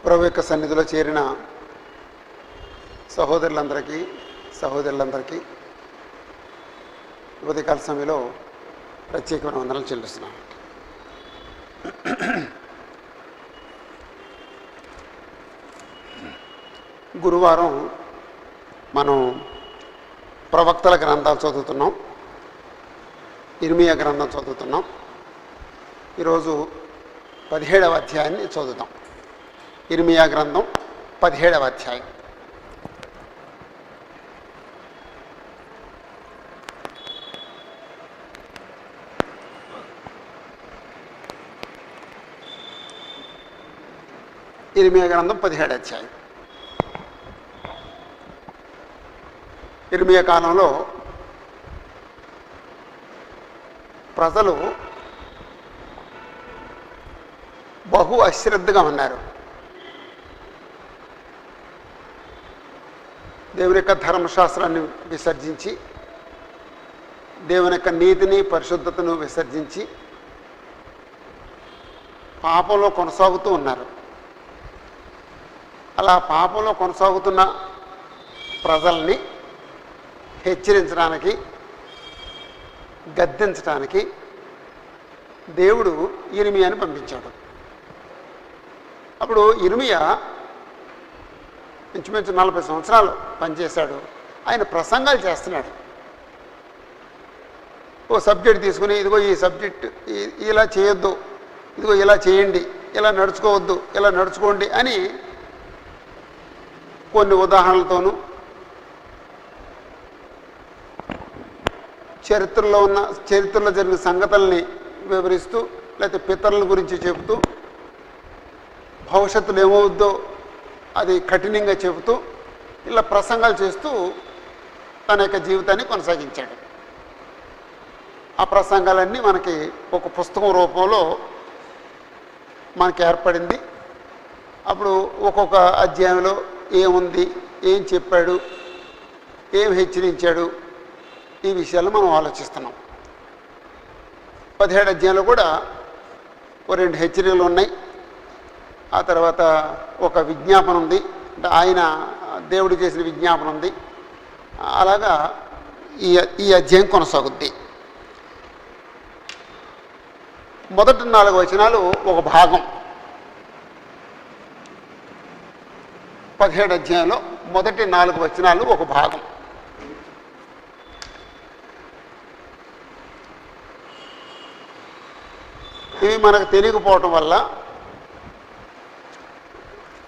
ప్రభు యొక్క సన్నిధిలో చేరిన సహోదరులందరికీ ఉదయకాల సమయంలో ప్రత్యేకమైన వందనాలు చెల్లిస్తున్నాను. గురువారం మనం ప్రవక్తల గ్రంథాలు చదువుతున్నాం, ఇర్మియా గ్రంథం చదువుతున్నాం. ఈరోజు 17వ అధ్యాయాన్ని చదువుతాం. ఇర్మియా గ్రంథం 17వ అధ్యాయం. ఇర్మియా గ్రంథం 17వ అధ్యాయం. ఇర్మియా కాలంలో ప్రజలు బహు అశ్రద్ధగా ఉన్నారు. దేవుని యొక్క ధర్మశాస్త్రాన్ని విసర్జించి, దేవుని యొక్క నీతిని పరిశుద్ధతను విసర్జించి పాపంలో కొనసాగుతూ ఉన్నారు. అలా పాపంలో కొనసాగుతున్న ప్రజల్ని హెచ్చరించడానికి, గద్దించడానికి దేవుడు ఇర్మియాని పంపించాడు. అప్పుడు ఇర్మియా ఇంచుమించు 40 సంవత్సరాలు పనిచేశాడు. ఆయన ప్రసంగాలు చేస్తున్నాడు. ఓ సబ్జెక్ట్ తీసుకుని, ఇదిగో ఈ సబ్జెక్ట్ ఇలా చేయొద్దు, ఇదిగో ఇలా చేయండి, ఇలా నడుచుకోవద్దు, ఇలా నడుచుకోండి అని కొన్ని ఉదాహరణలతోనూ, చరిత్రలో జరిగిన సంగతుల్ని వివరిస్తూ, లేకపోతే పితరుల గురించి చెబుతూ, భవిష్యత్తులో ఏమవుద్దో అది కఠినంగా చెబుతూ, ఇలా ప్రసంగాలు చేస్తూ తన యొక్క జీవితాన్ని కొనసాగించాడు. ఆ ప్రసంగాలన్నీ మనకి ఒక పుస్తకం రూపంలో మనకి ఏర్పడింది. అప్పుడు ఒక్కొక్క అధ్యాయంలో ఏముంది, ఏం చెప్పాడు, ఏం హెచ్చరించాడు, ఈ విషయాలు మనం ఆలోచిస్తున్నాం. 17వ అధ్యాయంలో కూడా ఓ 2 హెచ్చరికలు ఉన్నాయి. ఆ తర్వాత ఒక విజ్ఞాపన ఉంది, అంటే ఆయన దేవుడు చేసిన విజ్ఞాపన ఉంది. అలాగా ఈ అధ్యాయం కొనసాగుద్ది. మొదటి 4 వచనాలు ఒక భాగం. 17వ అధ్యాయంలో మొదటి 4 వచనాలు ఒక భాగం. ఇవి మనకు తెలియకపోవటం వల్ల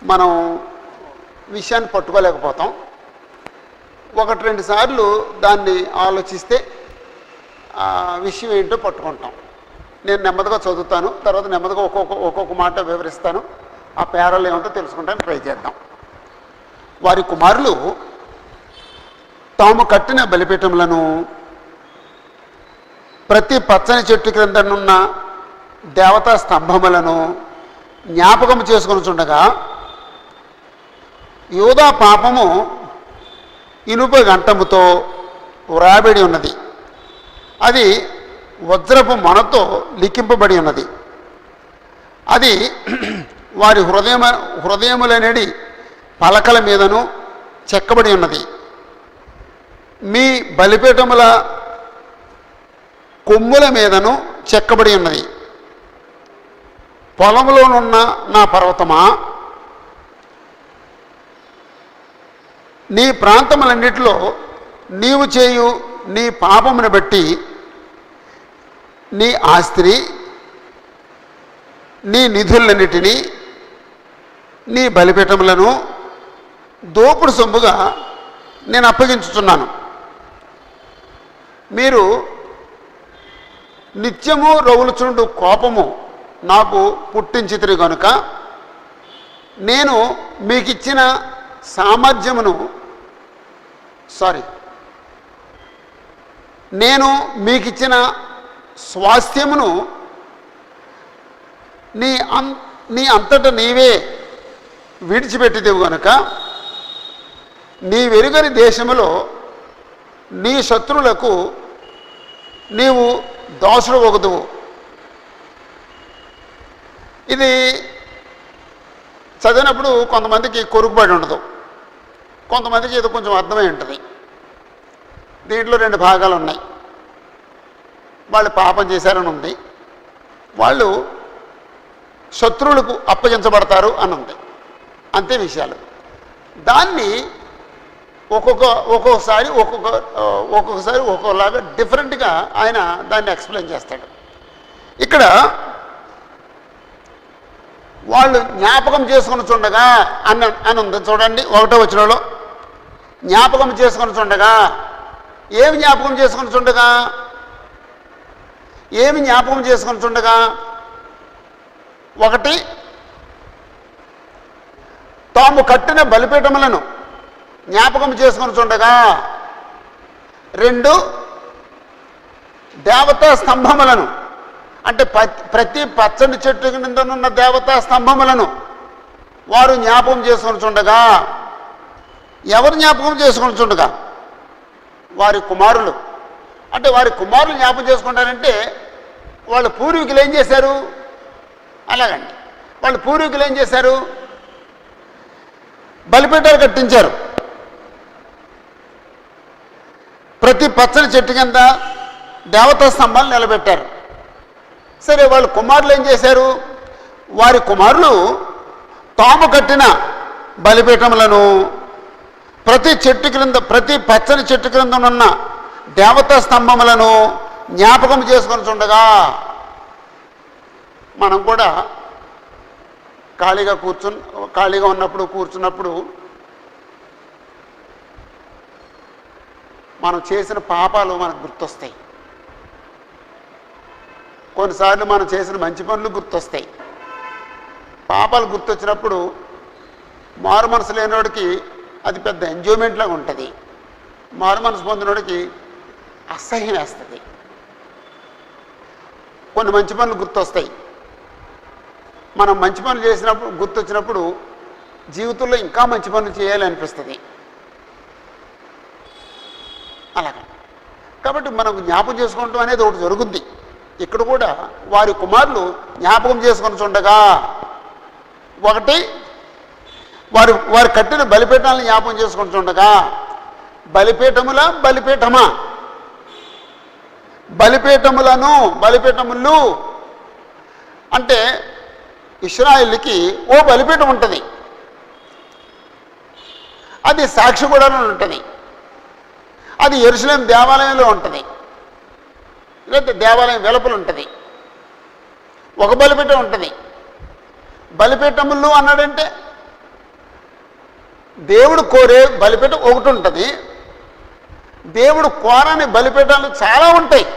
మనం విషయాన్ని పట్టుకోలేకపోతాం. 1-2 సార్లు దాన్ని ఆలోచిస్తే ఆ విషయం ఏంటో పట్టుకుంటాం. నేను నెమ్మదిగా చదువుతాను, తర్వాత నెమ్మదిగా ఒక్కొక్క మాట వివరిస్తాను. ఆ పేరాలు ఏమంతో తెలుసుకుంటానికి ట్రై చేద్దాం. వారి కుమారులు తాము కట్టిన బలిపీఠములను, ప్రతి పచ్చని చెట్టు క్రిందనున్న దేవతా స్తంభములను జ్ఞాపకం చేసుకొనుచుండగా, యూదా పాపము ఇనుప గంటముతో వ్రాయబడి ఉన్నది, అది వజ్రపు మొనతో లిఖింపబడి ఉన్నది, అది వారి హృదయములనేది పలకల మీదను చెక్కబడి ఉన్నది. మీ బలిపీఠముల కొమ్ముల మీదను చెక్కబడి ఉన్నది. పొలంలోనున్న నా పర్వతమా, నీ ప్రాంతములన్నిటిలో నీవు చేయు నీ పాపమును బట్టి నీ ఆస్తిని, నీ నిధులన్నిటినీ, నీ బలిపీఠములను దోపుడు సొమ్ముగా నేను అప్పగించుతున్నాను. మీరు నిత్యము రగులుచుండు కోపము నాకు పుట్టించితిరి గనుక నేను మీకిచ్చిన సామర్థ్యమును నేను మీకిచ్చిన స్వాస్థ్యమును నీ అంతట నీవే విడిచిపెట్టిదేవు గనుక నీ వెరుగని దేశములో నీ శత్రువులకు నీవు దోషుడు ఒకదువు. ఇది చదివినప్పుడు కొంతమందికి కొరుకుబడి ఉండదు, కొంతమందికి ఏదో కొంచెం అర్థమై ఉంటుంది. దీంట్లో 2 భాగాలు ఉన్నాయి. వాళ్ళు పాపం చేశారని ఉంది, వాళ్ళు శత్రువులకు అప్పగించబడతారు అని ఉంది. అంతే విషయాలు. దాన్ని ఒక్కొక్కసారి ఒక్కొక్కలాగా డిఫరెంట్గా ఆయన దాన్ని ఎక్స్ప్లెయిన్ చేస్తాడు. ఇక్కడ వాళ్ళు జ్ఞాపకం చేసుకుని చూడగా అని ఉంది చూడండి. 1వ వచనంలో జ్ఞాపకం చేసుకుని చూడగా, ఏమి జ్ఞాపకం చేసుకుని చూడగా, ఏమి జ్ఞాపకం చేసుకుని చూడగా, 1 తాము కట్టిన బలిపీఠములను జ్ఞాపకం చేసుకుని చూడగా, 2 దేవతా స్తంభములను, అంటే ప్రతి పచ్చని చెట్టు కిందనున్న దేవతా స్తంభములను వారు జ్ఞాపకం చేసుకుని చూడగా, ఎవరు జ్ఞాపకం చేసుకుని చూడగా? వారి కుమారులు. అంటే వారి కుమారులు జ్ఞాపకం చేసుకుంటారంటే వాళ్ళ పూర్వీకులు ఏం చేశారు? అలాగండి, వాళ్ళ పూర్వీకులు ఏం చేశారు? బలిపీఠాలు కట్టించారు. ప్రతి పచ్చని చెట్టు కింద దేవతా స్తంభాలు నిలబెట్టారు. సరే, వాళ్ళ కుమారులు ఏం చేశారు? వారి కుమారులు తాము కట్టిన బలిపీఠములను ప్రతి చెట్టు క్రింద, ప్రతి పచ్చని చెట్టు క్రింద ఉన్న దేవతా స్తంభములను జ్ఞాపకం చేసుకొని చూడగా, మనం కూడా ఖాళీగా ఉన్నప్పుడు కూర్చున్నప్పుడు మనం చేసిన పాపాలు మనకు గుర్తొస్తాయి. కొన్నిసార్లు మనం చేసిన మంచి పనులు గుర్తొస్తాయి. పాపాలు గుర్తొచ్చినప్పుడు మారు మనసు లేనివాడికి అది పెద్ద ఎంజాయ్మెంట్ లాగా ఉంటుంది. మారు మనసు పొందినోడికి అసహ్యం వేస్తుంది. కొన్ని మంచి పనులు గుర్తొస్తాయి. మనం మంచి పనులు చేసినప్పుడు గుర్తొచ్చినప్పుడు జీవితంలో ఇంకా మంచి పనులు చేయాలి అనిపిస్తుంది. అలాగా కాబట్టి మనకు జ్ఞాపకం చేసుకోవటం అనేది ఒకటి జరుగుద్ది. ఇక్కడ కూడా వారి కుమారులు జ్ఞాపకం చేసుకొని చూడగా, 1 వారు కట్టిన బలిపీఠాలను జ్ఞాపకం చేసుకొని చూడగా, బలిపీఠమా, బలిపీఠములు అంటే ఇశ్రాయేలుకి ఓ బలిపీఠం ఉంటుంది. అది సాక్షిగూడలో ఉంటుంది. అది యెరూషలేము దేవాలయంలో ఉంటుంది, లేదా దేవాలయం వెలుపల ఉంటుంది. ఒక బలిపీఠం ఉంటుంది. బలిపీఠములు అన్నాడంటే దేవుడు కోరే బలిపీఠం ఒకటి ఉంటుంది. దేవుడు కోరని బలిపీఠాలు చాలా ఉంటాయి.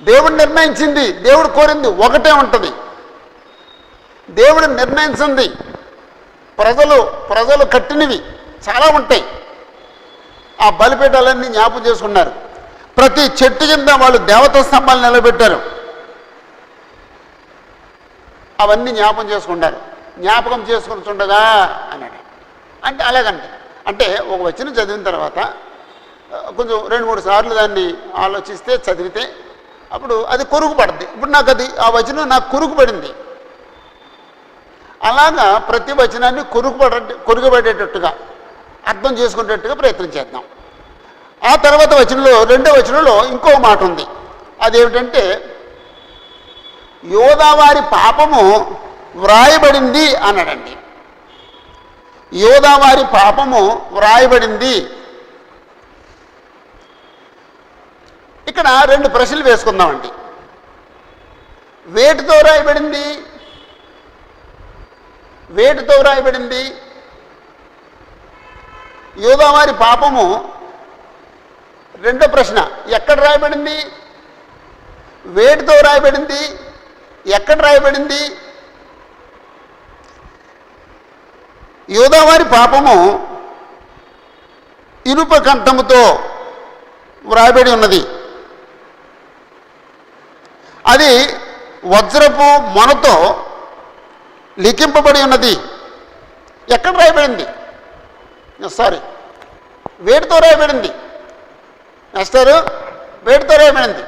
దేవుడు నిర్ణయించింది, దేవుడు కోరింది ఒకటే ఉంటుంది. దేవుడు నిర్ణయించింది ప్రజలు కట్టినవి చాలా ఉంటాయి. ఆ బలిపీఠాలన్నీ జ్ఞాపకం చేసుకున్నారు. ప్రతి చెట్టు కింద వాళ్ళు దేవతా స్తంభాలు నిలబెట్టారు. అవన్నీ జ్ఞాపకం చేసుకుంటారు. జ్ఞాపకం చేసుకుని చూడగా అన్నాడు. అంటే అలాగంటే అంటే ఒక వచనం చదివిన తర్వాత కొంచెం 2-3 సార్లు దాన్ని ఆలోచిస్తే, చదివితే అప్పుడు అది కొరుకు పడుద్ది. ఇప్పుడు నాకు ఆ వచనం నాకు కొరుకు పడింది. అలాగా ప్రతి వచనాన్ని కొరుకుపడేటట్టుగా అర్థం చేసుకునేటట్టుగా ప్రయత్నం చేద్దాం. ఆ తర్వాత వచనంలో, 2వ వచనంలో ఇంకో మాట ఉంది. అదేమిటంటే యోదావారి పాపము వ్రాయబడింది అన్నాడండి. యోదావారి పాపము వ్రాయబడింది. ఇక్కడ 2 ప్రశ్నలు వేసుకుందామండి. వేటితో వ్రాయబడింది? యోదావారి పాపము. రెండో ప్రశ్న, ఎక్కడ రాయబడింది? వేటితో రాయబడింది? ఎక్కడ రాయబడింది? యోదావారి పాపము ఇనుప కంఠముతో వ్రాయబడి ఉన్నది. అది వజ్రపు మొనతో లిఖింపబడి ఉన్నది. ఎక్కడ రాయబడింది? వేటితో రాయబడింది? మాస్టారు, వేటితో రాయబడింది?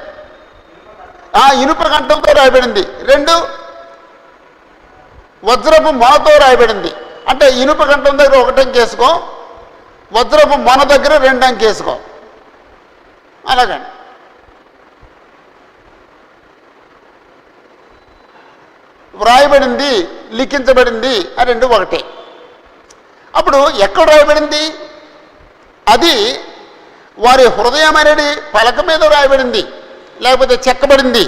ఆ ఇనుప కంఠంతో రాయబడింది. 2 వజ్రపు మొనతో రాయబడింది. అంటే ఇనుప కంఠం దగ్గర 1 అంకె వేసుకో, వజ్రపు మొన దగ్గర 2 అంకె వేసుకో. అలాగండి. వ్రాయబడింది, లిఖించబడింది ఆ 2 ఒకటే. అప్పుడు ఎక్కడ రాయబడింది? అది వారి హృదయం అనేది పలక మీద రాయబడింది, లేకపోతే చెక్కబడింది.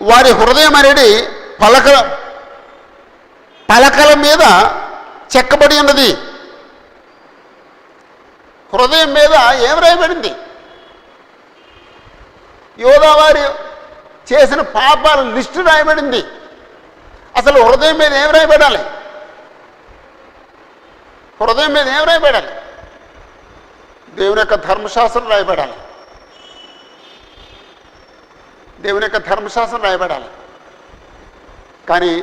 వారి హృదయం అనేది పలకల మీద చెక్కబడి ఉన్నది. హృదయం మీద ఏం రాయబడింది? యోధా వారి చేసిన పాపాల లిస్టు రాయబడింది. అసలు హృదయం మీద ఏం రాయబడాలి? హృదయం మీద ఏం రాయబడాలి? దేవుని యొక్క ధర్మశాస్త్రం రాయబడాలి. దేవుని యొక్క ధర్మశాస్త్రం రాయబడాలి. కానీ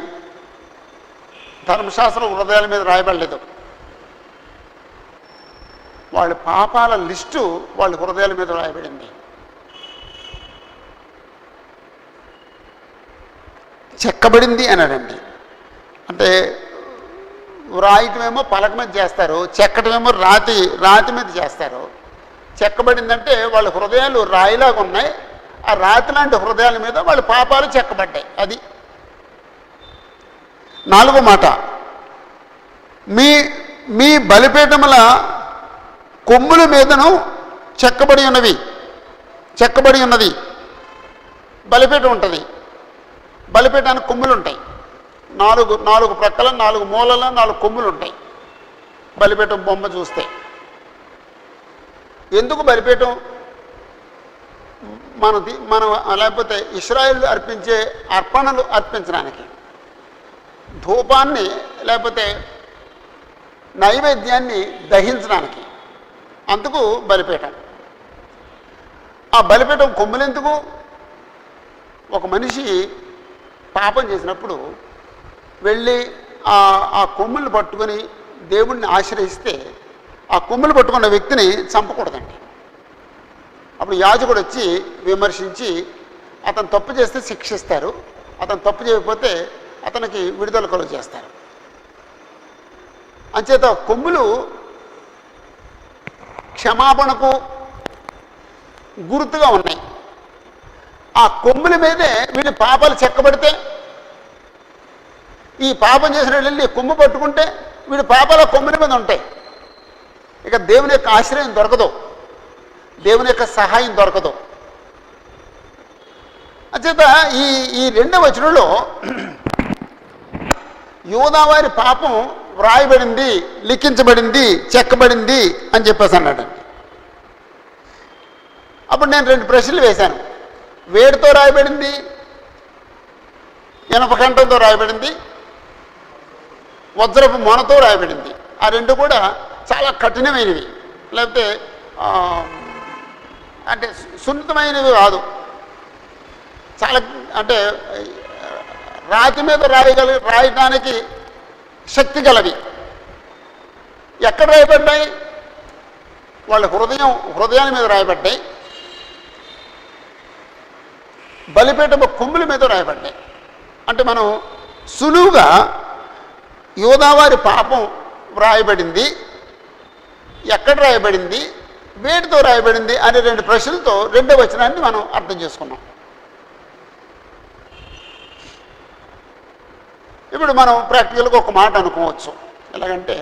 ధర్మశాస్త్రం హృదయాల మీద రాయబడలేదు. వాళ్ళ పాపాల లిస్టు వాళ్ళ హృదయాల మీద రాయబడింది. చెక్కబడింది అన్నాడండి. అంటే వ్రాయటమేమో పలక మీద చేస్తారు, చెక్కటమేమో రాతి మీద చేస్తారు. చెక్కబడిందంటే వాళ్ళ హృదయాలు రాయిలాగా ఉన్నాయి. ఆ రాతి లాంటి హృదయాల మీద వాళ్ళ పాపాలు చెక్కబడ్డాయి. అది 4వ మాట, మీ బలిపీఠముల కొమ్ముల మీదను చెక్కబడి ఉన్నది. బలిపీఠం ఉంటుంది. బలిపీఠానికి కొమ్ములు ఉంటాయి. 4 ప్రక్కల 4 మూలల 4 కొమ్ములు ఉంటాయి. బలిపీఠం బొమ్మ చూస్తే ఎందుకు బలిపీఠం? మనం లేకపోతే ఇశ్రాయేలు అర్పించే అర్పణలు అర్పించడానికి, ధూపాన్ని లేకపోతే నైవేద్యాన్ని దహించడానికి, అందుకు బలిపీఠం. ఆ బలిపీఠం కొమ్ములు ఎందుకు? ఒక మనిషి పాపం చేసినప్పుడు వెళ్ళి ఆ కొమ్ములు పట్టుకొని దేవుణ్ణి ఆశ్రయిస్తే ఆ కొమ్ములు పట్టుకున్న వ్యక్తిని చంపకూడదండి. అప్పుడు యాజకుడు వచ్చి విమర్శించి అతను తప్పు చేస్తే శిక్షిస్తారు, అతను తప్పు చేయకపోతే అతనికి విడుదల కలుగు చేస్తారు. అంచేత కొమ్ములు క్షమాపణకు గుర్తుగా ఉన్నాయి. ఆ కొమ్ముల మీదే వీళ్ళు పాపాలు చెక్కబడితే, ఈ పాపం చేసిన వెళ్ళి కొమ్ము పట్టుకుంటే వీడి పాపాల కొమ్ముల మీద ఉంటాయి. ఇక దేవుని యొక్క ఆశ్రయం దొరకదు, దేవుని యొక్క సహాయం దొరకదు. అంచేత ఈ 2వ వచనంలో యోధా వారి పాపం వ్రాయబడింది, లిఖించబడింది, చెక్కబడింది అని చెప్పేసి అన్నాడు. అప్పుడు నేను 2 ప్రశ్నలు వేశాను. వేడితో రాయబడింది, ఇనప కంఠంతో రాయబడింది, వజ్రపు మొనతో రాయబడింది. ఆ 2 కూడా చాలా కఠినమైనవి, లేకపోతే అంటే సున్నితమైనవి కాదు. చాలా అంటే రాతి మీద రాయడానికి శక్తి గలవి. ఎక్కడ రాయబడ్డాయి? వాళ్ళ హృదయాల మీద రాయబడ్డాయి. బలిపీఠము కొమ్ముల మీద రాయబడ్డాయి. అంటే మనం సులువుగా యోధావారి పాపం వ్రాయబడింది, ఎక్కడ రాయబడింది, వేటితో రాయబడింది అనే 2 ప్రశ్నలతో 2వ వచనాన్ని మనం అర్థం చేసుకున్నాం. ఇప్పుడు మనం ప్రాక్టికల్గా ఒక మాట అనుకోవచ్చు. ఎలాగంటే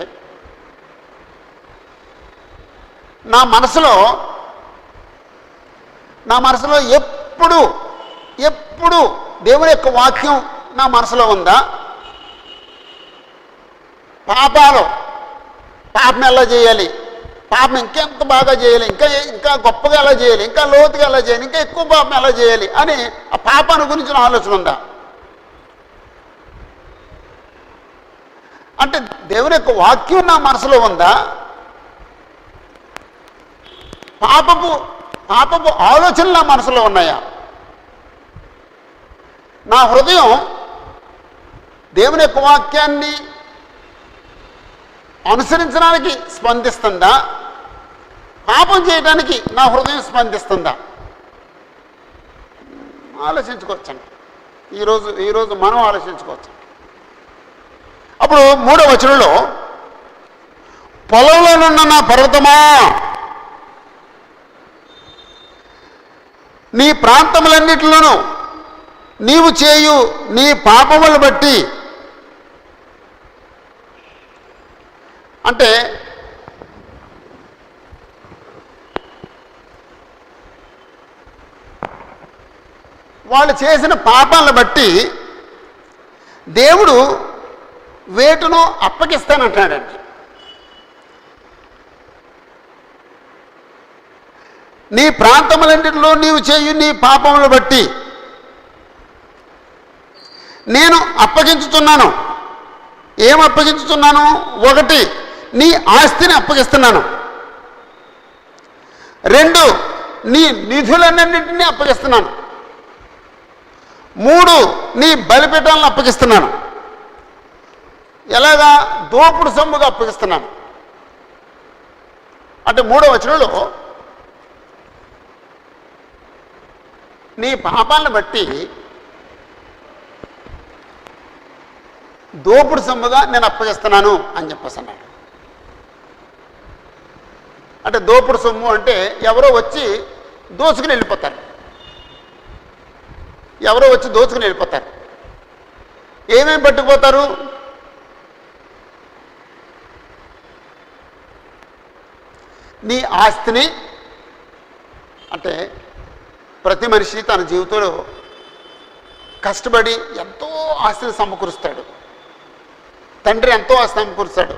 నా మనసులో ఎప్పుడు దేవుని యొక్క వాక్యం నా మనసులో ఉందా? పాపం ఎలా చేయాలి, పాపం ఇంకెంత బాగా చేయాలి, ఇంకా గొప్పగా ఎలా చేయాలి, ఇంకా లోతుగా ఎలా చేయాలి, ఇంకా ఎక్కువ పాపం ఎలా చేయాలి అని ఆ పాపాన్ని గురించిన ఆలోచన ఉందా? అంటే దేవుని యొక్క వాక్యం నా మనసులో ఉందా? పాపపు ఆలోచనలు నా మనసులో ఉన్నాయా? నా హృదయం దేవుని యొక్క వాక్యాన్ని అనుసరించడానికి స్పందిస్తుందా? పాపం చేయడానికి నా హృదయం స్పందిస్తుందా? ఆలోచించుకోవచ్చండి. ఈరోజు మనం ఆలోచించుకోవచ్చు. అప్పుడు 3వ వచనంలో, పొలంలోనున్న నా పర్వతమా, నీ ప్రాంతములన్నిటిలోనూ నీవు చేయు నీ పాపములు బట్టి, అంటే వాళ్ళు చేసిన పాపాలను బట్టి దేవుడు వేటును అప్పగిస్తానంటాడండి. నీ ప్రాంతములన్నిటిలో నీవు చేయు నీ పాపములు బట్టి నేను అప్పగించుతున్నాను. ఏం అప్పగించుతున్నాను? 1, నీ ఆస్తిని అప్పగిస్తున్నాను. 2, నీ నిధులన్నింటినీ అప్పగిస్తున్నాను. 3, నీ బలిపీఠాలను అప్పగిస్తున్నాను. ఎలాగా? దోపుడు సొమ్ముగా అప్పగిస్తున్నాను. అంటే 3వ వచనంలో నీ పాపాలను బట్టి దోపుడు సొమ్ముగా నేను అప్పగిస్తున్నాను అని చెప్పేసి అన్నాడు. అంటే దోపుడు సొమ్ము అంటే ఎవరో వచ్చి దోచుకుని వెళ్ళిపోతారు. ఏమేమి పట్టుకుపోతారు? నీ ఆస్తిని. అంటే ప్రతి మనిషి తన జీవితంలో కష్టపడి ఎంతో ఆస్తిని సమకూరుస్తాడు. తండ్రి ఎంతో ఆస్తి సమకూరుస్తాడు,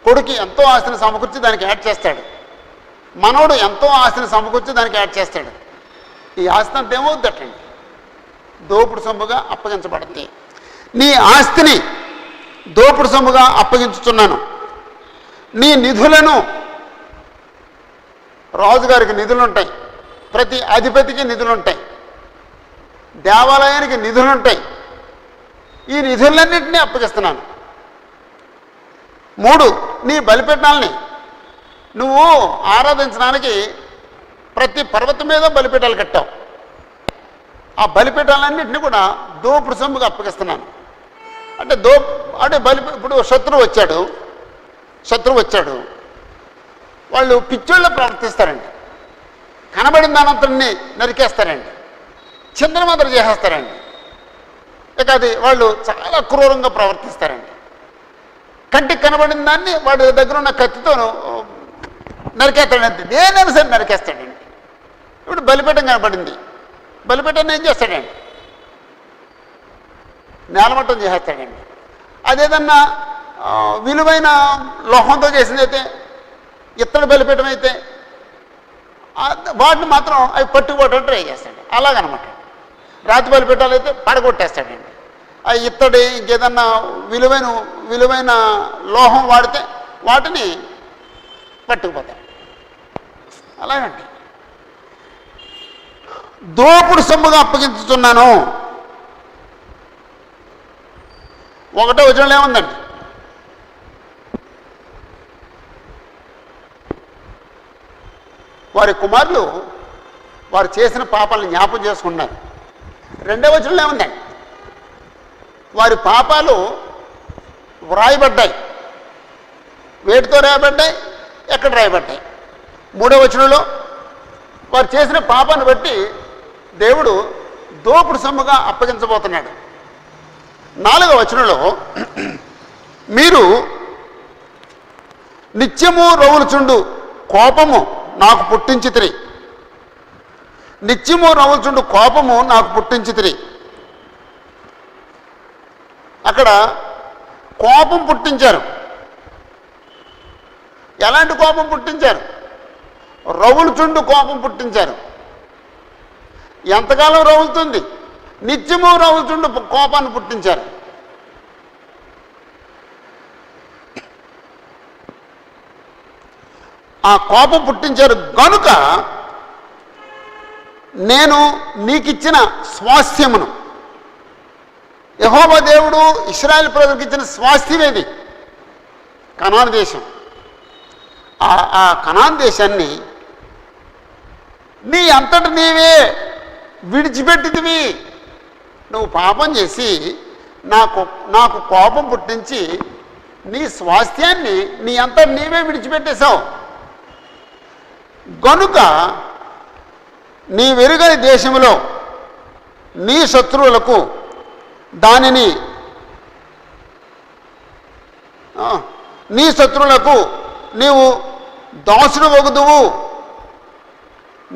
కొడుకు ఎంతో ఆస్తిని సమకూర్చి దానికి యాడ్ చేస్తాడు, మనోడు ఎంతో ఆస్తిని సమకూర్చి దానికి యాడ్ చేస్తాడు. ఈ ఆస్తి అంతా ఏమవుద్దటండి? దోపుడు సొమ్ముగా అప్పగించబడుతుంది. నీ ఆస్తిని దోపుడు సొమ్ముగా అప్పగించుతున్నాను. నీ నిధులను, రాజుగారికి నిధులుంటాయి, ప్రతి అధిపతికి నిధులుంటాయి, దేవాలయానికి నిధులుంటాయి. ఈ నిధులన్నింటినీ అప్పగిస్తున్నాను. 3, నీ బలిపీఠాలని నువ్వు ఆరాధించడానికి ప్రతి పర్వతం మీద బలిపీఠాలు కట్టావు. ఆ బలిపీఠాలన్నింటినీ కూడా దోపుడు సొమ్ముగా అప్పగిస్తున్నాను. అంటే ఇప్పుడు శత్రువు వచ్చాడు, వాళ్ళు పిచ్చోళ్ళ ప్రవర్తిస్తారండి. కనబడిన దానంతని నరికేస్తారండి, చిందనమందర చేసేస్తారండి. ఇక అది వాళ్ళు చాలా క్రూరంగా ప్రవర్తిస్తారండి. కంటికి కనబడిన దాన్ని వాడి దగ్గర ఉన్న కత్తితో నరికేస్తాడండి. దేనైనా సరే నరికేస్తాడండి. ఇప్పుడు బలిపీఠం కనబడింది, బలిపీఠాన్ని ఏం చేస్తాడండి? నేలమట్టం చేసేస్తాడండి. అదేదన్నా విలువైన లోహంతో చేసిందైతే, ఇత్తడి బలిపీఠం అయితే వాటిని మాత్రం అవి పట్టుకుపోవడం ట్రై చేస్తాడు. అలాగనమాట. రాతి బలిపీఠాలు అయితే పడగొట్టేస్తాడండి. ఆ ఇత్తడి ఇంకేదన్నా విలువైన లోహం వాడితే వాటిని పట్టుకుపోతాడు. అలాగండి. దోపుడు సొమ్ముగా అప్పగించుతున్నాను. 1వ వచనంలో ఏముందండి? వారి కుమారులు వారు చేసిన పాపాలను జ్ఞాపకం చేసుకున్నారు. 2వ వచనంలో ఏముందండి? వారి పాపాలు వ్రాయబడ్డాయి. వేటితో రాయబడ్డాయి? ఎక్కడ రాయబడ్డాయి? 3వ వచనంలో వారు చేసిన పాపాన్ని బట్టి దేవుడు దోపుడు సొమ్ముగా అప్పగించబోతున్నాడు. 4వ వచనంలో మీరు నిత్యము రవులుచుండు కోపము నాకు పుట్టించితిరి. నిత్యము రవులుచుండు కోపము నాకు పుట్టించితిరి. అక్కడ కోపం పుట్టించారు. ఎలాంటి కోపం పుట్టించారు? రవులుచుండు కోపం పుట్టించారు. ఎంతకాలం రవులుతుంది? నిత్యము రవులుచుండు కోపాన్ని పుట్టించారు. ఆ కోపం పుట్టించారు గనుక నేను నీకిచ్చిన స్వాస్థ్యమును, యెహోవా దేవుడు ఇశ్రాయేలు ప్రజలకు ఇచ్చిన స్వాస్థ్యమేది? కనాను దేశం. ఆ కనాను దేశాన్ని నీ అంతట నీవే విడిచిపెట్టితివి. నువ్వు పాపం చేసి నాకు కోపం పుట్టించి నీ స్వాస్థ్యాన్ని నీ అంతా నీవే విడిచిపెట్టేశావు. గనుక నీ వెరుగని దేశంలో నీ శత్రువులకు దానిని నీవు దాసుడు వగుదువు.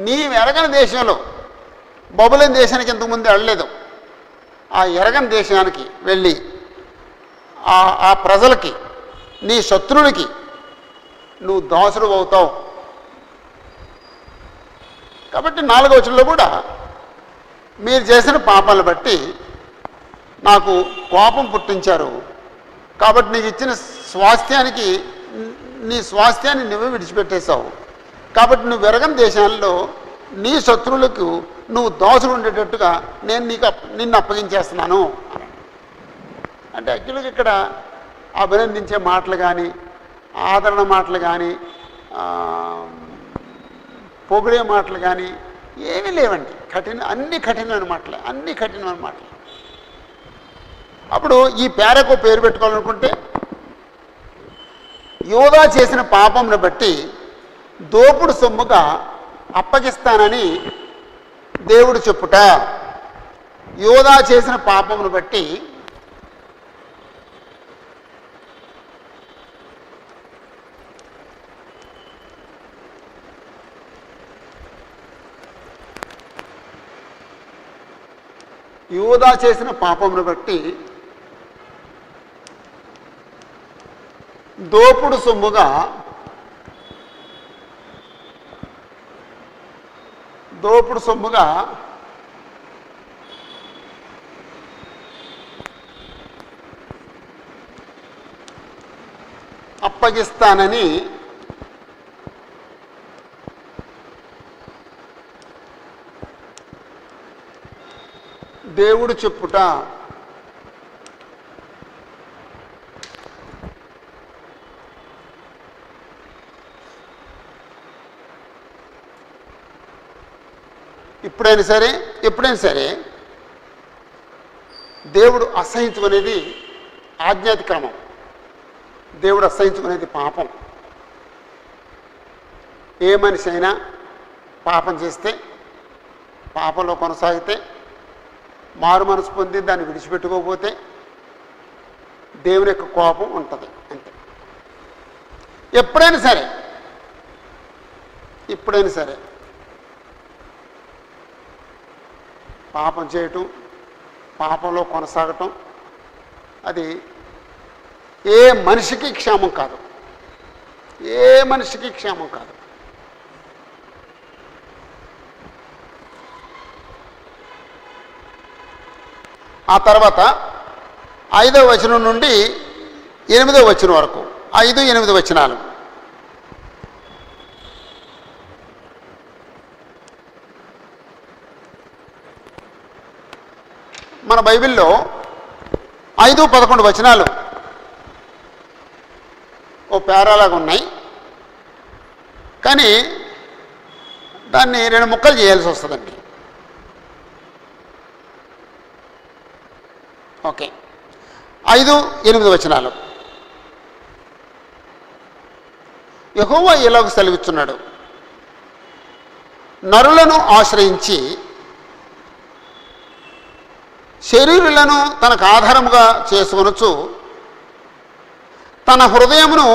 నీ ఎరగని దేశంలో, బబులేని దేశానికి ఇంతకుముందు వెళ్ళలేదు, ఆ ఎరగని దేశానికి వెళ్ళి ఆ ప్రజలకి, నీ శత్రువులకి నువ్వు దాసుడు అవుతావు. కాబట్టి 4వ వచనంలో కూడా మీరు చేసిన పాపాలను బట్టి నాకు కోపం పుట్టించారు, కాబట్టి నీకు ఇచ్చిన నీ స్వాస్థ్యాన్ని నువ్వే విడిచిపెట్టేశావు, కాబట్టి నువ్వు ఎరగని దేశాల్లో నీ శత్రువులకు నువ్వు దోషులు ఉండేటట్టుగా నేను నిన్ను అప్పగించేస్తున్నాను. అంటే యాక్చువల్గా ఇక్కడ అభినందించే మాటలు కానీ, ఆదరణ మాటలు కానీ, పొగిడే మాటలు కానీ ఏమీ లేవండి. అన్ని కఠినమైన మాటలు. అప్పుడు ఈ పేరకు పేరు పెట్టుకోవాలనుకుంటే, యోధా చేసిన పాపంను బట్టి దోపుడు సొమ్ముగా అప్పగిస్తానని దేవుడు చెప్పుట. యోధా చేసిన పాపమును బట్టి దోపుడు సొమ్ముగా అప్పగిస్తానని దేవుడు చెప్పుట. ఎప్పుడైనా సరే దేవుడు అసహించుకునేది ఆజ్ఞాతిక్రమం. దేవుడు అసహించుకునేది పాపం. ఏ మనిషి అయినా పాపం చేస్తే, పాపంలో కొనసాగితే, మారు మనసు పొంది దాన్ని విడిచిపెట్టుకోకపోతే దేవుని యొక్క కోపం ఉంటుంది. అంతే. ఎప్పుడైనా సరే పాపం చేయటం, పాపంలో కొనసాగటం అది ఏ మనిషికి క్షేమం కాదు. ఆ తర్వాత 5వ వచనం నుండి 8వ వచనం వరకు, 5, 8 వచనాలు. మన బైబిల్లో 5, 11 వచనాలు ఓ పేరాలాగా ఉన్నాయి, కానీ దాన్ని 2 ముక్కలు చేయాల్సి వస్తుందండి. ఓకే. 5, 8 వచనాలు. యెహోవా ఇలాగ సెలవిస్తున్నాడు, నరులను ఆశ్రయించి శరీరులను తనకు ఆధారముగా చేసుకొనుచు తన హృదయమును